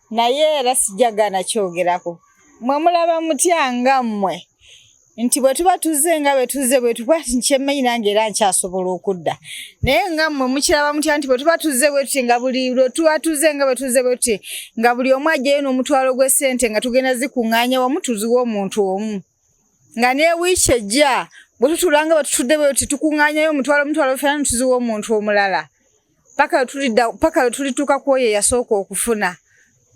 naye era sijjagana kyogerako. Mwe mulaba mutya nga mmwe nti bwe tuba tuzze nga bwe tuzze bwe tuba nkyemmenyi nange era nkyasobola okudda. Naye nga mmwe mukiraba mutya nti bwe tuba tuzze bwe tuti nga buli lwe tuba tuzze nga bwe tuzze bwe tuti nga buli omu ajjayo n'omutwalo gw'essente nga tugenda zikuŋŋaanya wamu tuziwa omuntu omu. Nga ne wiiki ejja bwe tutulanga bwe tutudde bwe tuti tukuŋŋaanyayo omutwalo fena tuziwa omuntu omulala. Paka lwe tulituuka ku oyo eyasooka okufuna.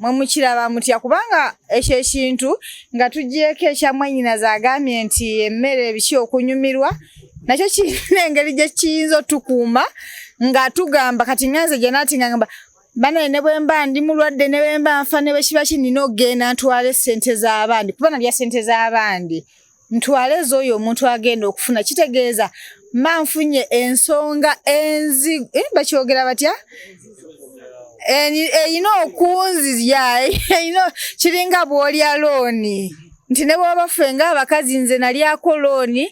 Mwe mukiraba mutya kubanga ekyo ekintu nga tugyeko ekyamwannyinaze agambye nti emmere ebiki okunyumirwa nakyo kirina engeri gye kiyinza otukuuma nga tugamba kati nganze gye naati ngamba banaye ne bwe mba ndi mulwadde ne bwe mba nfa ne bwe kiba kinina okugenda ntwala essente z'abandi kuba nalya ssente z'abandi ntwale z'oyo omuntu agenda okufuna kitegeeza mba nfunye ensonga bakyogera batya? Eyina okunzizya kiringa bw'olya looni nti ne bw'oba ffe ng'abakazi nze nalyako looni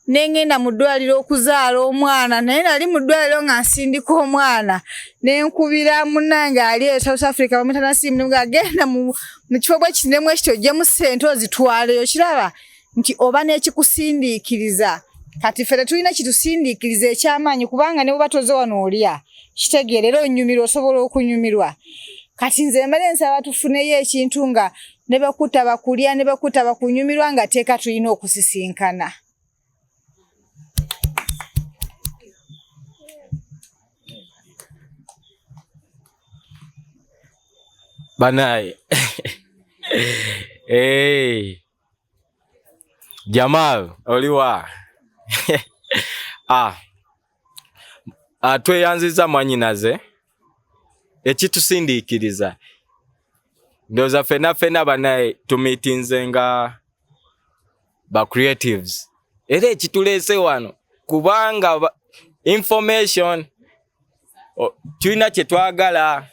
nengenda mu ddwaliro okuzaala omwana naye nali mu ddwaliro nga nsindika omwana nenkubira munnange ali e South Africa bamutanasimu ng'agenda mu kifo bwe kinemu ekityo gyemu ssente ozitwaleyo. Kiraba nti oba n'ekikusindiikiriza kati ffe tetulina kitusindiikiriza ekyamaanyi kubanga ne bwe batoze wano olya kitegeera era onyumirwa osobola okunyumirwa. Kati nze mbale nsaba tufuneyo ekintu nga ne bakuta bakulya ne bakuta bakunyumirwa nga teeka tulina okusisinkana. Banaye. Jamal, oliwa. Tweyanziza mwannyinaze ekitusindiikiriza. Ndowooza fena banaye tumiitinze nga ba creatives. Era ekituleese wano kubanga information tulina kye twagala.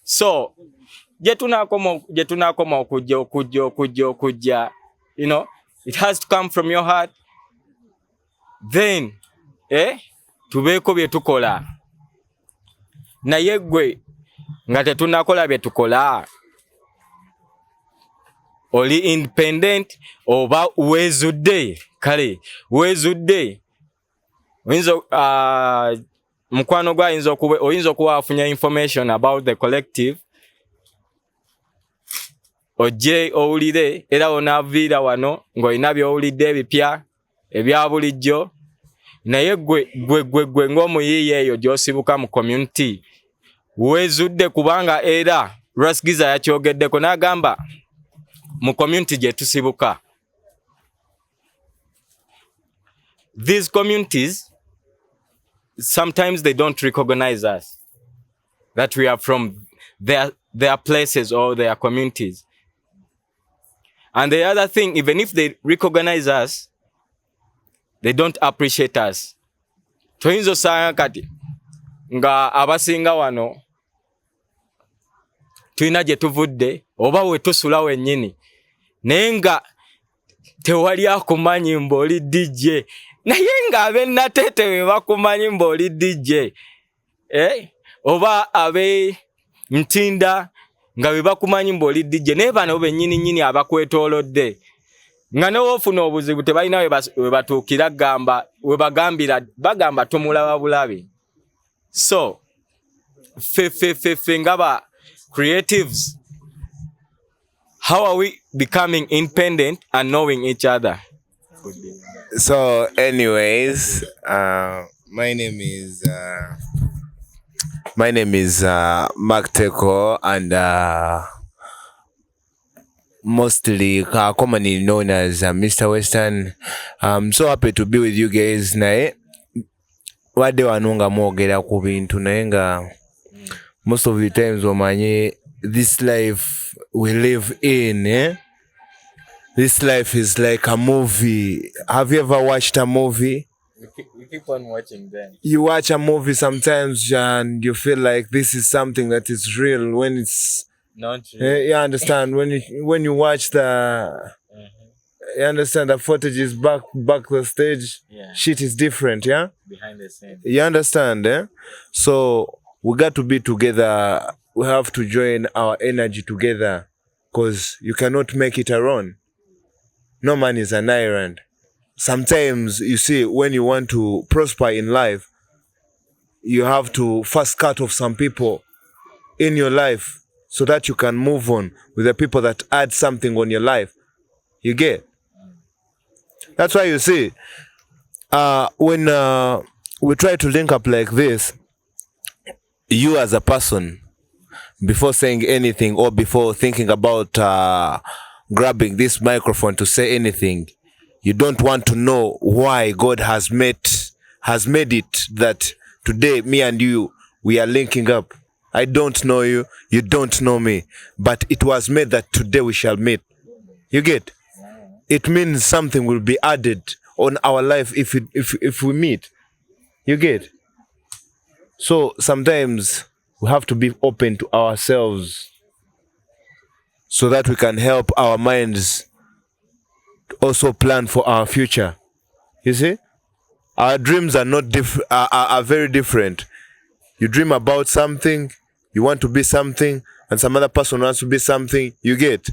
So gye tunaakoma okujja, you know, it has to come from your heart. Then tubeeko bye tukola. naye gwe nga tetunakola bye tukola oli independent oba wezudde kale wezudde mukwano gwa oyinza okuba afunya information about the collective ojje owulire era onaaviira wano ng'olina by'owulidde ebipya ebya bulijjo naye gwe ng'omuyiiya eyo gy'osibuka mu community wezudde kubanga era Rasgiza yakyogeddeko n'agamba mu community gye tusibuka these communities sometimes they don't recognize us that we are from their places or their communities. And the other thing, even if they recognize us, they don't appreciate us. Toyinza sanga kati nga abasinga wano tulina gye tuvudde oba we tusula wennyini naye nga tewali akumanyi mboli DJ naye nga ab'ennateete be bakumanyi mboli DJ oba abe Ntinda nga be bakumanyi mboli DJ naye bano bennyini abakwetoolodde nga n'ofuna obuzibu tebalina we batuukira bagamba tumulaba bulabi. So fe ngaba creatives, how are we becoming independent and knowing each other? So anyways, my name is Mark Teko, and mostly commonly known as Mr. Western. I'm so happy to be with you guys. Nae wade wanunga mwogera ku bintu naye nga most of the times omanye this life we live in, this life is like a movie. Have you ever watched a movie? We keep on watching them. You watch a movie sometimes and you feel like this is something that is real when it's not real. You understand when you watch you understand the footage is back the stage. Yeah. Shit is different, yeah? Behind the scenes. You understand, eh? So we got to be together. We have to join our energy together because you cannot make it alone. No man is an island. Sometimes, you see, when you want to prosper in life, you have to first cut off some people in your life so that you can move on with the people that add something on your life. You get? That's why you see, when we try to link up like this, you as a person, before saying anything or before thinking about grabbing this microphone to say anything, you don't want to know why God has made it that today me and you, we are linking up. I don't know you, you don't know me, but it was made that today we shall meet. You get? It means something will be added on our life if we meet. You get? So sometimes we have to be open to ourselves so that we can help our minds also plan for our future. You see? Our dreams are not are very different. You dream about something, you want to be something, and some other person wants to be something. You get?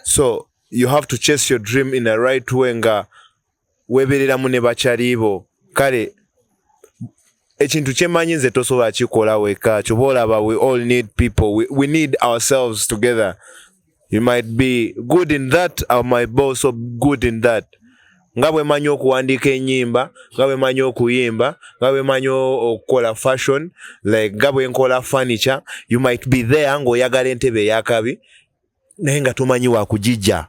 So you have to chase your dream in the right way. Nga weberera mune bacharibo kale ekintu kyemanyi nze tosobola kikola weka kyoboolaba. We all need people. We need ourselves together. You might be good in that, or might be also good in that. Nga bwe manyi okuwandiika ennyimba, nga bwe manyi okuyimba, nga bwe manyi okukola fashion, like nga bwe nkola furniture, you might be there ng'oyagala entebe eyakabi naye nga tomanyi wakugijja.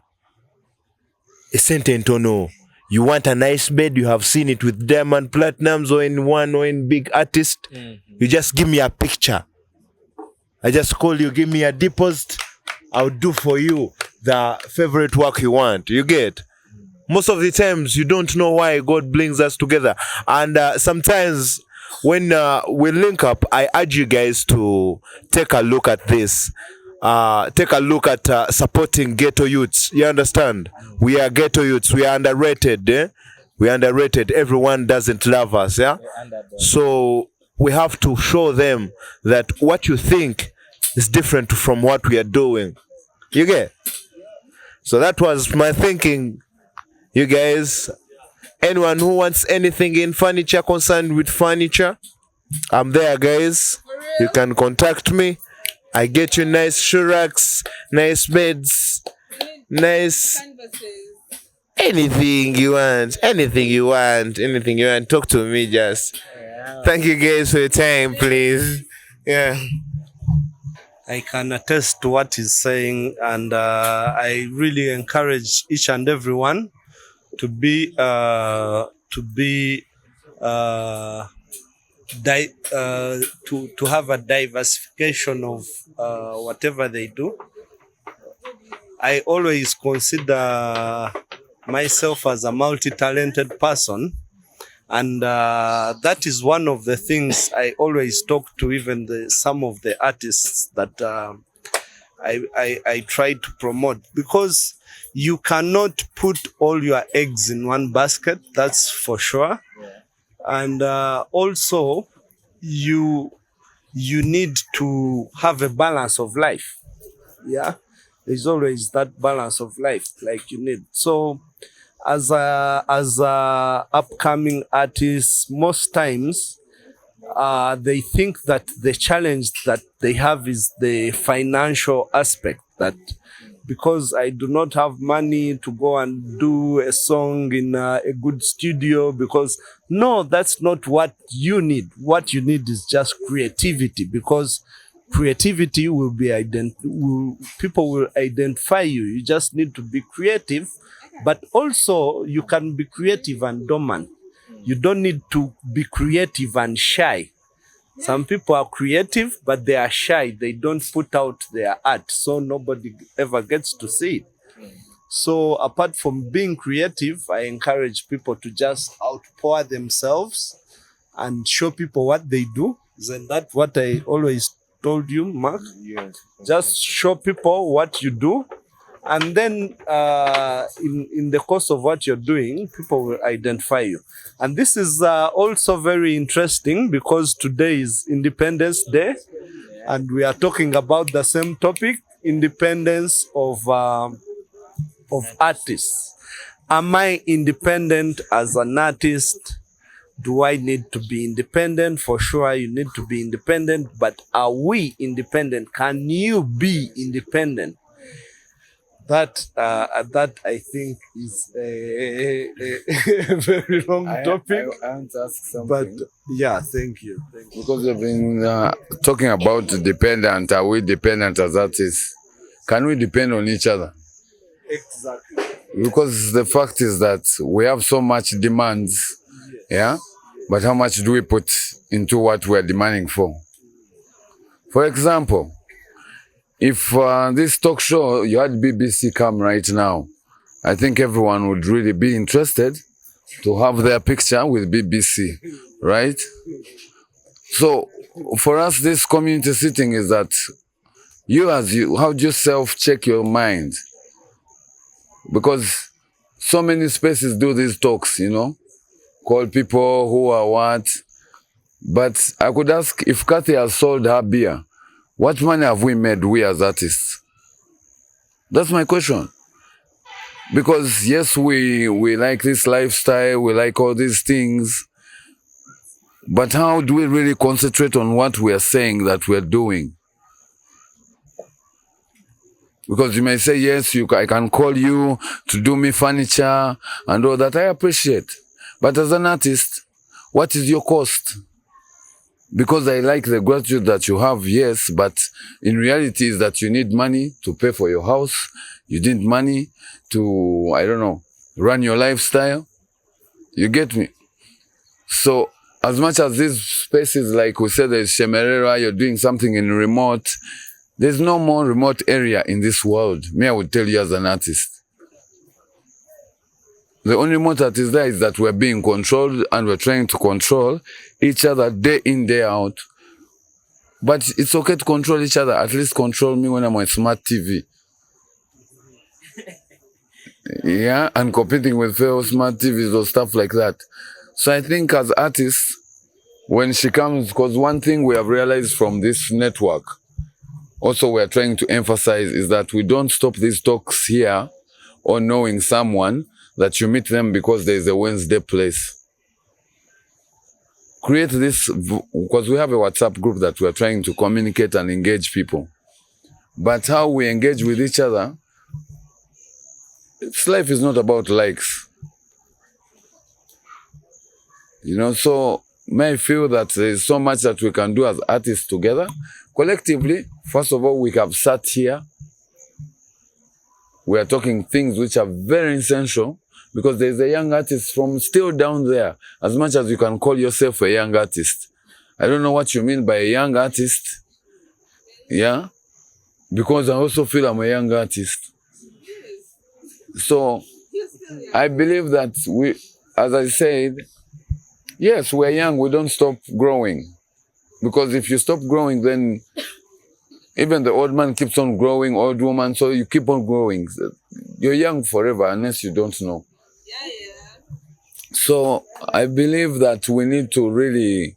Esente entono. You want a nice bed, you have seen it with Diamond Platinums or in big artist. Mm-hmm. You just give me a picture. I just call you, give me a deposit. I'll do for you the favorite work you want. You get? Most of the times, you don't know why God brings us together. And sometimes when we link up, I urge you guys to take a look at this. Take a look at supporting ghetto youths. You understand? We are ghetto youths. We are underrated. We are underrated. Everyone doesn't love us. Yeah. So we have to show them that what you think is different from what we are doing. You get? So that was my thinking, you guys. Anyone who wants anything in furniture, concerned with furniture, I'm there, guys. You can contact me. I get you nice shoe racks, nice beds, nice anything you want, talk to me just. Thank you guys for your time, please. Yeah. I can attest to what he's saying, and I really encourage each and everyone to have a diversification of whatever they do. I always consider myself as a multi-talented person, and that is one of the things I always talk to even some of the artists that I try to promote, because you cannot put all your eggs in one basket, that's for sure. And also you need to have a balance of life. Yeah, there's always that balance of life like you need. So as a upcoming artists, most times they think that the challenge that they have is the financial aspect, that because I do not have money to go and do a song in a good studio, because no, that's not what you need. What you need is just creativity, because creativity will be people will identify you. You just need to be creative, but also you can be creative and dormant. You don't need to be creative and shy. Some people are creative, but they are shy. They don't put out their art, so nobody ever gets to see it. So apart from being creative, I encourage people to just outpour themselves and show people what they do. Isn't that what I always told you, Mark? Yes. Just show people what you do, and then in the course of what you're doing, people will identify you. And this is also very interesting, because today is Independence Day, and we are talking about the same topic, independence of artists. Am I independent as an artist? Do I need to be independent? For sure, you need to be independent, but are we independent? Can you be independent? That I think is a very long topic. I want to ask something. But yeah, thank you. Because we've been talking about dependent. Are we dependent as artists? Can we depend on each other? Exactly. Because the fact is that we have so much demands, yeah? But how much do we put into what we are demanding for? For example, if this talk show, you had BBC come right now, I think everyone would really be interested to have their picture with BBC, right? So for us, this community sitting is that how do you self-check your mind? Because so many spaces do these talks, you know, call people who are what. But I could ask, if Kathy has sold her beer, what money have we made, we as artists? That's my question. Because yes, we like this lifestyle, we like all these things, but how do we really concentrate on what we are saying that we're doing? Because you may say, yes, I can call you to do me furniture and all that, I appreciate. But as an artist, what is your cost? Because I like the gratitude that you have, yes, but in reality is that you need money to pay for your house. You need money to, I don't know, run your lifestyle. You get me? So as much as these spaces, like we said, there's Shemerera, you're doing something in remote, there's no more remote area in this world. Me, I would tell you as an artist. The only remote that is there is that we're being controlled, and we're trying to control each other day in, day out. But it's okay to control each other. At least control me when I'm on smart TV. Yeah, and competing with fellow smart TVs or stuff like that. So I think as artists, when she comes, because one thing we have realized from this network, also we're trying to emphasize, is that we don't stop these talks here or knowing someone that you meet them because there's a Wednesday place. Create this, because we have a WhatsApp group that we're trying to communicate and engage people. But how we engage with each other, life is not about likes. So may I feel that there's so much that we can do as artists together. Collectively, first of all, we have sat here. We are talking things which are very essential, because there's a young artist from still down there, as much as you can call yourself a young artist. I don't know what you mean by a young artist, yeah? Because I also feel I'm a young artist. So, I believe that we, as I said, yes, we're young, we don't stop growing. Because if you stop growing, then even the old man keeps on growing, old woman, so you keep on growing. You're young forever unless you don't know. So I believe that we need to really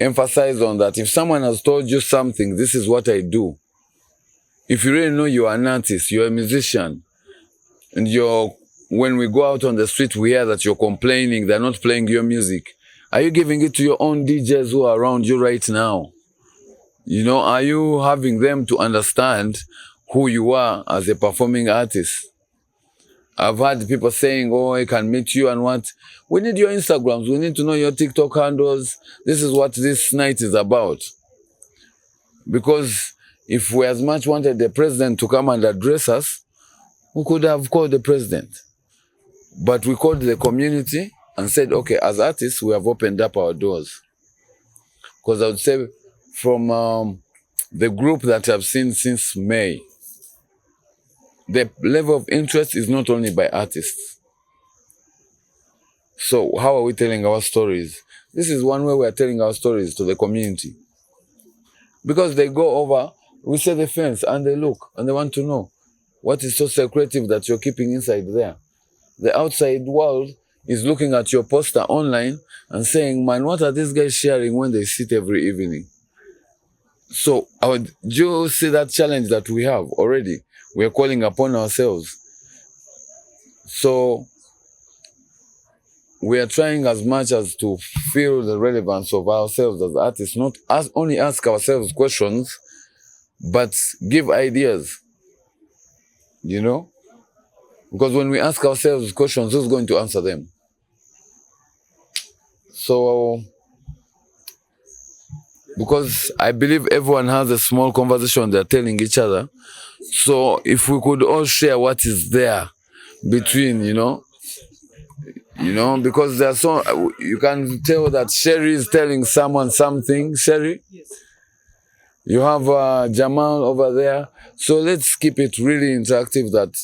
emphasize on that. If someone has told you something, this is what I do. If you really know you are an artist, you're a musician, and when we go out on the street, we hear that you're complaining, they're not playing your music. Are you giving it to your own DJs who are around you right now? Are you having them to understand who you are as a performing artist? I've had people saying, oh, I can meet you and what? We need your Instagrams. We need to know your TikTok handles. This is what this night is about. Because if we as much wanted the president to come and address us, we could have called the president. But we called the community and said, okay, as artists, we have opened up our doors. Because I would say from the group that I've seen since May, the level of interest is not only by artists. So how are we telling our stories? This is one way we are telling our stories to the community. Because they go over, we say the fence, and they look, and they want to know what is so secretive that you're keeping inside there. The outside world is looking at your poster online and saying, man, what are these guys sharing when they sit every evening? So, do you see that challenge that we have already? We are calling upon ourselves. So, we are trying as much as to feel the relevance of ourselves as artists, not only ask ourselves questions, but give ideas, Because when we ask ourselves questions, who's going to answer them? So, because I believe everyone has a small conversation they're telling each other. So if we could all share what is there between, because there's you can tell that Sherry is telling someone something. Sherry? You have Jamal over there. So let's keep it really interactive that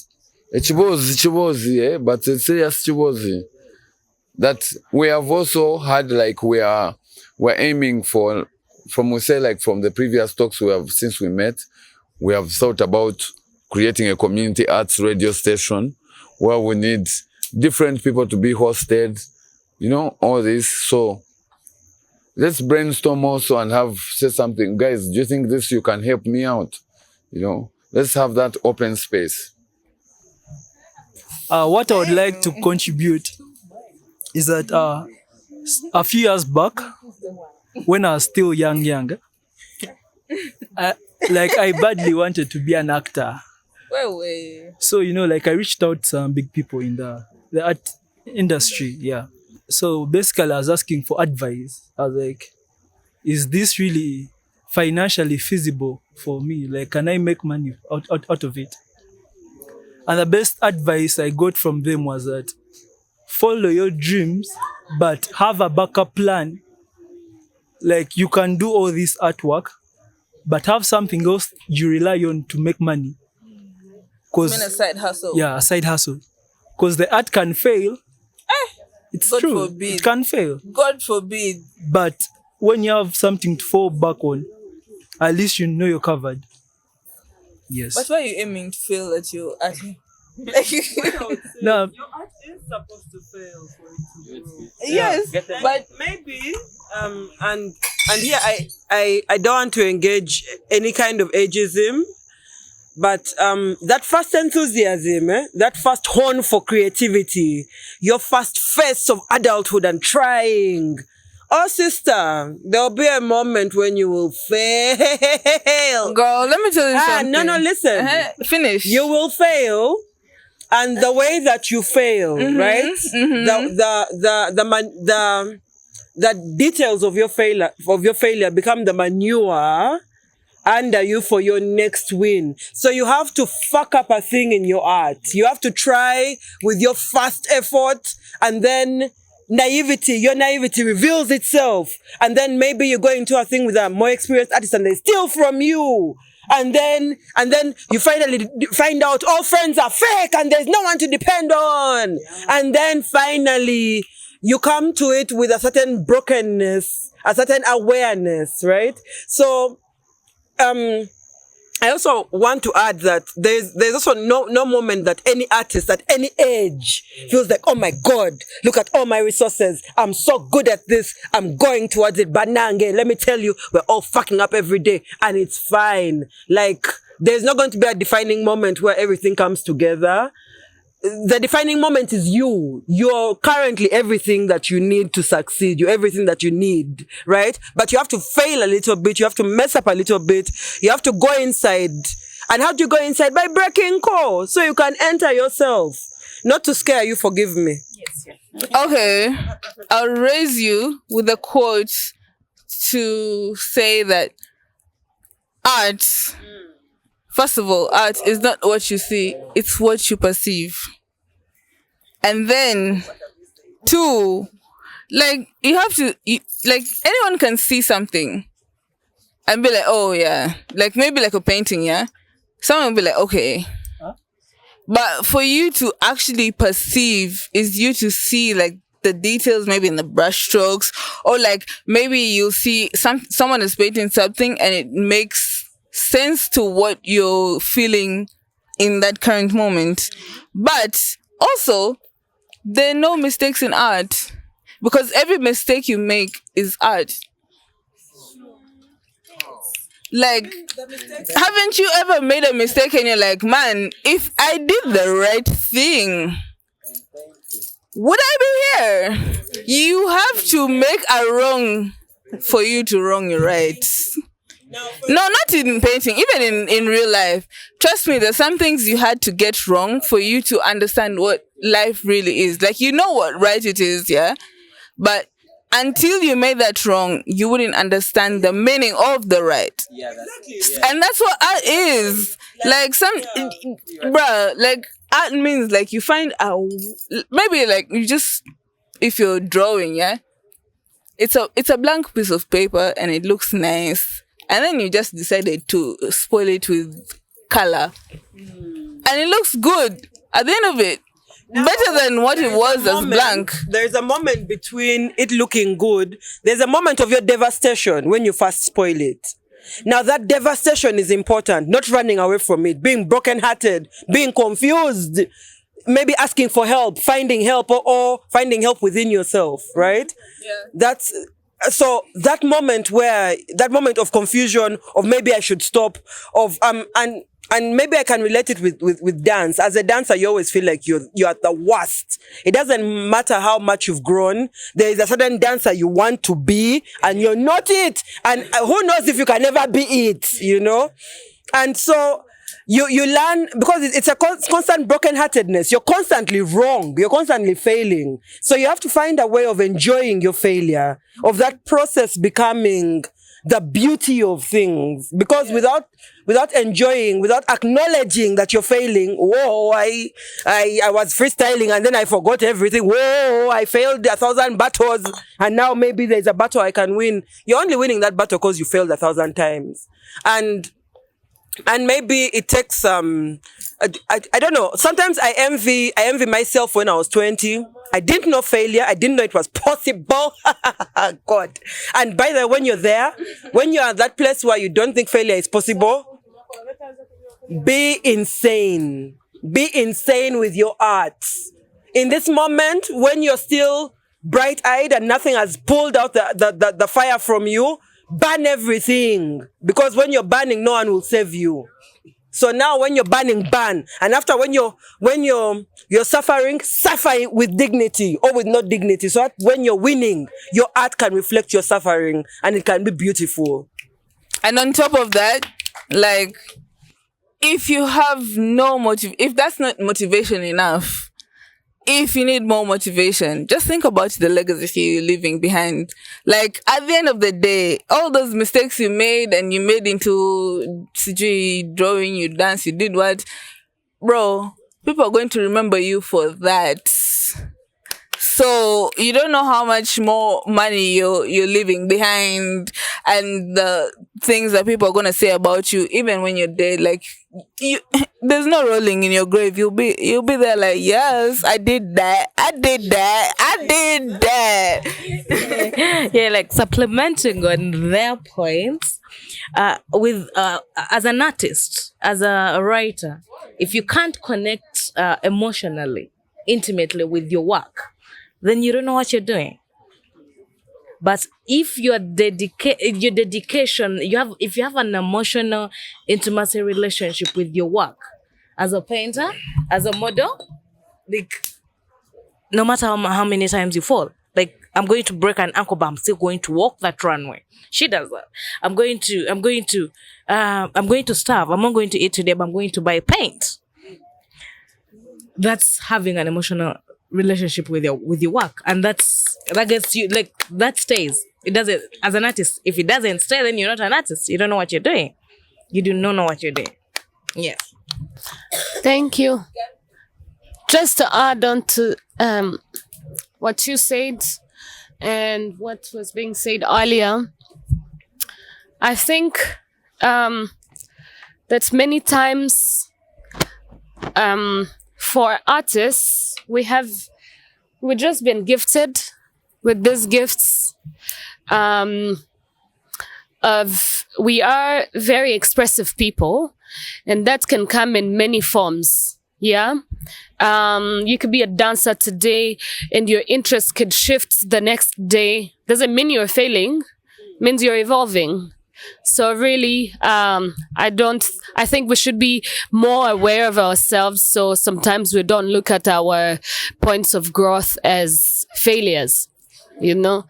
Chibozi, but it's serious Chibozi. That we have also had, we're aiming for, from the previous talks since we met, we have thought about creating a community arts radio station where we need different people to be hosted, all this. So let's brainstorm also and say something. Guys, do you think you can help me out? Let's have that open space. What I would like to contribute is that a few years back, when I was still young, I badly wanted to be an actor. So, I reached out to some big people in the art industry, yeah. So basically I was asking for advice. I was like, is this really financially feasible for me? Can I make money out of it? And the best advice I got from them was that follow your dreams, but have a backup plan. You can do all this artwork, but have something else you rely on to make money. A side hustle. Yeah, a side hustle. Because the art can fail. It's God true. forbid. It can fail. God forbid. But when you have something to fall back on, at least you're covered. Yes. But why are you aiming to fail at your art? No. Your art is supposed to fail for it to grow. Yes, but maybe and here I don't want to engage any kind of ageism, but that first enthusiasm, that first horn for creativity, your first face of adulthood and trying. Oh, sister, there'll be a moment when you will fail. Girl, let me tell you something. No, listen. Finish. You will fail. And the way that you fail, right? The details of your failure become the manure under you for your next win. So you have to fuck up a thing in your art. You have to try with your first effort, and then your naivety reveals itself. And then maybe you go into a thing with a more experienced artist and they steal from you. And then you finally find out all friends are fake and there's no one to depend on. Yeah. And then finally you come to it with a certain brokenness, a certain awareness, right? So, I also want to add that there's also no moment that any artist at any age feels like, oh my God, look at all my resources. I'm so good at this. I'm going towards it. But nange, let me tell you, we're all fucking up every day and it's fine. Like, there's not going to be a defining moment where everything comes together. The defining moment is you. You're currently everything that you need to succeed. You're everything that you need, right? But you have to fail a little bit. You have to mess up a little bit. You have to go inside. And how do you go inside? By breaking core. So you can enter yourself. Not to scare you, forgive me. Yes. Okay. I'll raise you with a quote to say that art, first of all, art is not what you see, it's what you perceive. And then, two, like, you have to, like, anyone can see something and be like, oh, yeah. Like, maybe like a painting, yeah? Someone will be like, okay. Huh? But for you to actually perceive is you to see, like, the details maybe in the brush strokes, or like maybe you'll see someone is painting something and it makes sense to what you're feeling in that current moment. But also, there are no mistakes in art, because every mistake you make is art. Like, haven't you ever made a mistake and you're like, man, if I did the right thing, would I be here? You have to make a wrong for you to wrong your right. No, not in painting, even in real life. Trust me, there's some things you had to get wrong for you to understand what life really is. Like, you know what right it is, yeah? But until you made that wrong, you wouldn't understand the meaning of the right. Yeah, and that's what art is. Like, bruh, like, art means like you find maybe like you just, if you're drawing, yeah? It's a blank piece of paper and it looks nice. And then you just decided to spoil it with color. And it looks good at the end of it. Now, better than what it was as blank. There's a moment between it looking good. There's a moment of your devastation when you first spoil it. Now that devastation is important, not running away from it, being brokenhearted, being confused, maybe asking for help, finding help or finding help within yourself, right? Yeah. So that moment of confusion, of maybe I should stop, and maybe I can relate it with dance. As a dancer, you always feel like you're at the worst. It doesn't matter how much you've grown. There is a certain dancer you want to be, and you're not it. And who knows if you can ever be it, you know? And so you learn, because it's a constant brokenheartedness. You're constantly wrong. You're constantly failing. So you have to find a way of enjoying your failure, of that process becoming the beauty of things. Because without enjoying, without acknowledging that you're failing, whoa, I was freestyling and then I forgot everything. Whoa, I failed 1,000 battles and now maybe there's a battle I can win. You're only winning that battle because you failed 1,000 times. And maybe it takes I don't know. Sometimes I envy myself when I was 20. I didn't know failure. I didn't know it was possible. God. And by the way, when you're there, when you're at that place where you don't think failure is possible, be insane. Be insane with your art. In this moment, when you're still bright-eyed and nothing has pulled out the fire from you, burn everything. Because when you're burning, no one will save you. So now when you're burning, burn. And after when you're suffering, suffer with dignity or with no dignity. So that when you're winning, your art can reflect your suffering and it can be beautiful. And on top of that, like, if you have no if that's not motivation enough, if you need more motivation, just think about the legacy you're leaving behind. Like, at the end of the day, all those mistakes you made and you made into CG, drawing, you dance, you did what? Bro, people are going to remember you for that. So you don't know how much more money you're leaving behind and the things that people are going to say about you, even when you're dead. Like, there's no rolling in your grave. You'll be there like, yes, I did that. Yeah, like supplementing on their points, as an artist, as a writer, if you can't connect emotionally, intimately with your work, then you don't know what you're doing. But if your dedication, if you have an emotional intimacy relationship with your work, as a painter, as a model, like, no matter how many times you fall, like, I'm going to break an ankle, but I'm still going to walk that runway. She does that. I'm going to starve. I'm not going to eat today, but I'm going to buy paint. That's having an emotional relationship with your work, and that gets you, like, that stays. It doesn't, as an artist, if it doesn't stay, then you're not an artist. You don't know what you're doing. You do not know what you're doing. Yes. Thank you. Just to add on to what you said and what was being said earlier, I think that many times for artists, we've just been gifted with these gifts we are very expressive people, and that can come in many forms. Yeah. You could be a dancer today and your interest could shift the next day. Doesn't mean you're failing, means you're evolving. So really, I think we should be more aware of ourselves. So sometimes we don't look at our points of growth as failures, you know?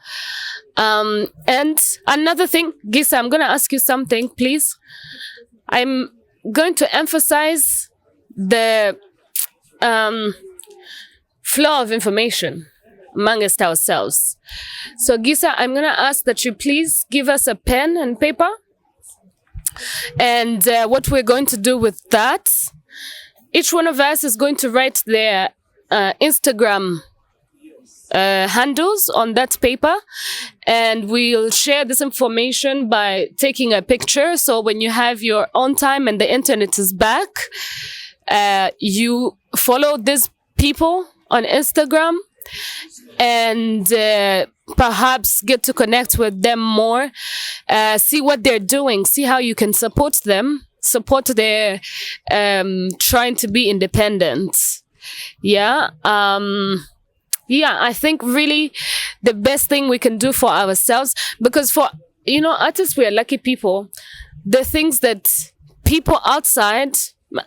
And another thing, Gisa, I'm going to ask you something, please. I'm going to emphasize the flow of information amongst ourselves. So Gisa, I'm going to ask that you please give us a pen and paper. And what we're going to do with that, each one of us is going to write their Instagram handles on that paper, and we'll share this information by taking a picture. So when you have your own time and the internet is back, you follow these people on Instagram and perhaps get to connect with them more, see what they're doing, see how you can support them, support their trying to be independent. Yeah. Yeah, I think really the best thing we can do for ourselves, because for, you know, artists, we are lucky people. The things that people outside,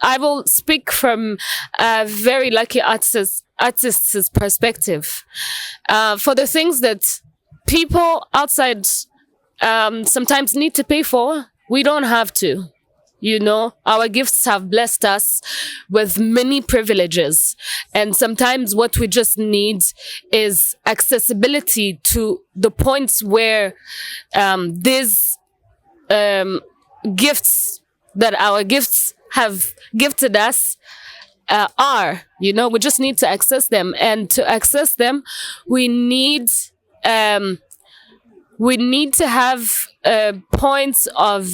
I will speak from a very lucky artist's perspective. For the things that people outside sometimes need to pay for, we don't have to. You know, our gifts have blessed us with many privileges. And sometimes what we just need is accessibility to the points where these gifts that our gifts have gifted us are. You know, we just need to access them. And to access them, we need to have points of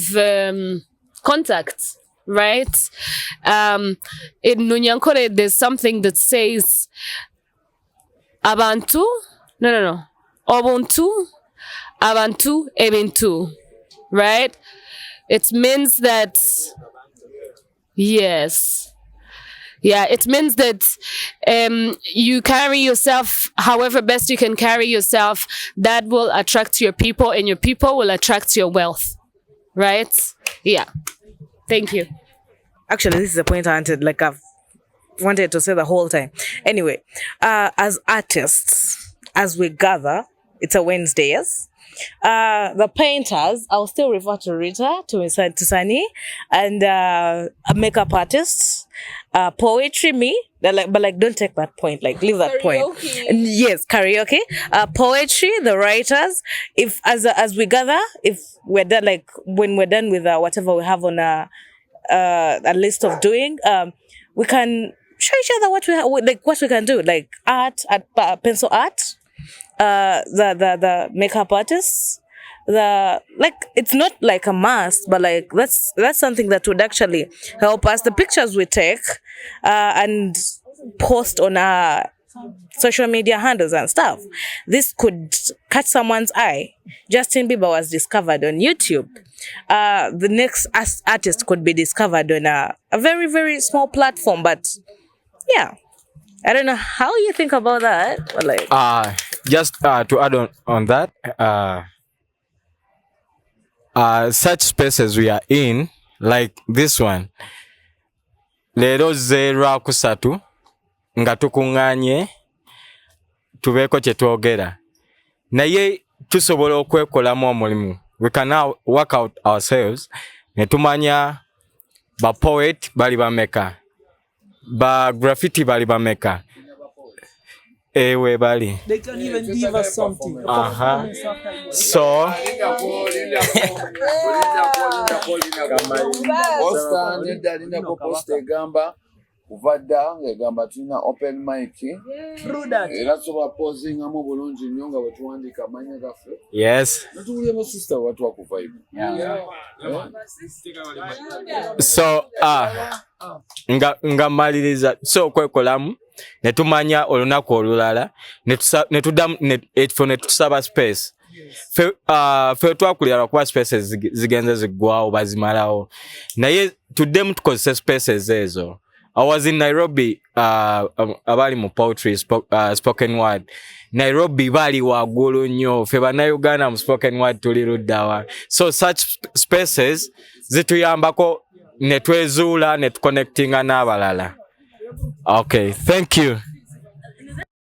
contact, right? In Nunyankore, there's something that says Abantu, no. Obuntu, Abantu, Ebintu, right? It means that, yes, Yeah, it means that you carry yourself however best you can carry yourself. That will attract your people, and your people will attract your wealth. Right? Yeah. Thank you. Actually, this is a point I I've wanted to say the whole time. Anyway, as artists, as we gather, it's a Wednesday, yes? The painters, I'll still refer to Rita, to Sani, and makeup artists, poetry, me, but don't take that point, leave that point. Yes, karaoke, poetry, the writers. If as we gather, if we're done, when we're done with whatever we have on a list of doing, we can show each other what we can do, art, pencil art. The makeup artists, it's not like a must, but that's something that would actually help us. The pictures we take and post on our social media handles and stuff, this could catch someone's eye. Justin Bieber was discovered on YouTube. The next artist could be discovered on a very, very small platform, but yeah. I don't know how you think about that, but just to add on that, such spaces we are in, like this one, lero 0 nga tukunganye tubeko kye twogera naye tusobola okwekolamu omulimu. We can now work out ourselves ne tumanya ba poet bali bameka, ba graffiti bali bameka, ewe bali. They can even give us something. So Uvada ngegamba tuna open mic. True that. Era soba posing amo bulungi nnyo nga bwe tuwandiika amanya gaffe. Yes. Natubulye mu sister watu wa ku vibe. So nga maliriza so kwekolamu ne tumanya olunaku olulala ne tusaba space. Fe twakulira kuba spaces zigenze zigwawo bazimalawo. Naye tuddemu tukozesa spaces ezo. I was in Nairobi, abali mu poetry, spoken word. Nairobi bali wagulu nnyo, fe bannayuganda mu spoken word tuli luddawa. So such spaces zituyambako ne twezuula ne tuconnectinga n'abalala. Okay, thank you.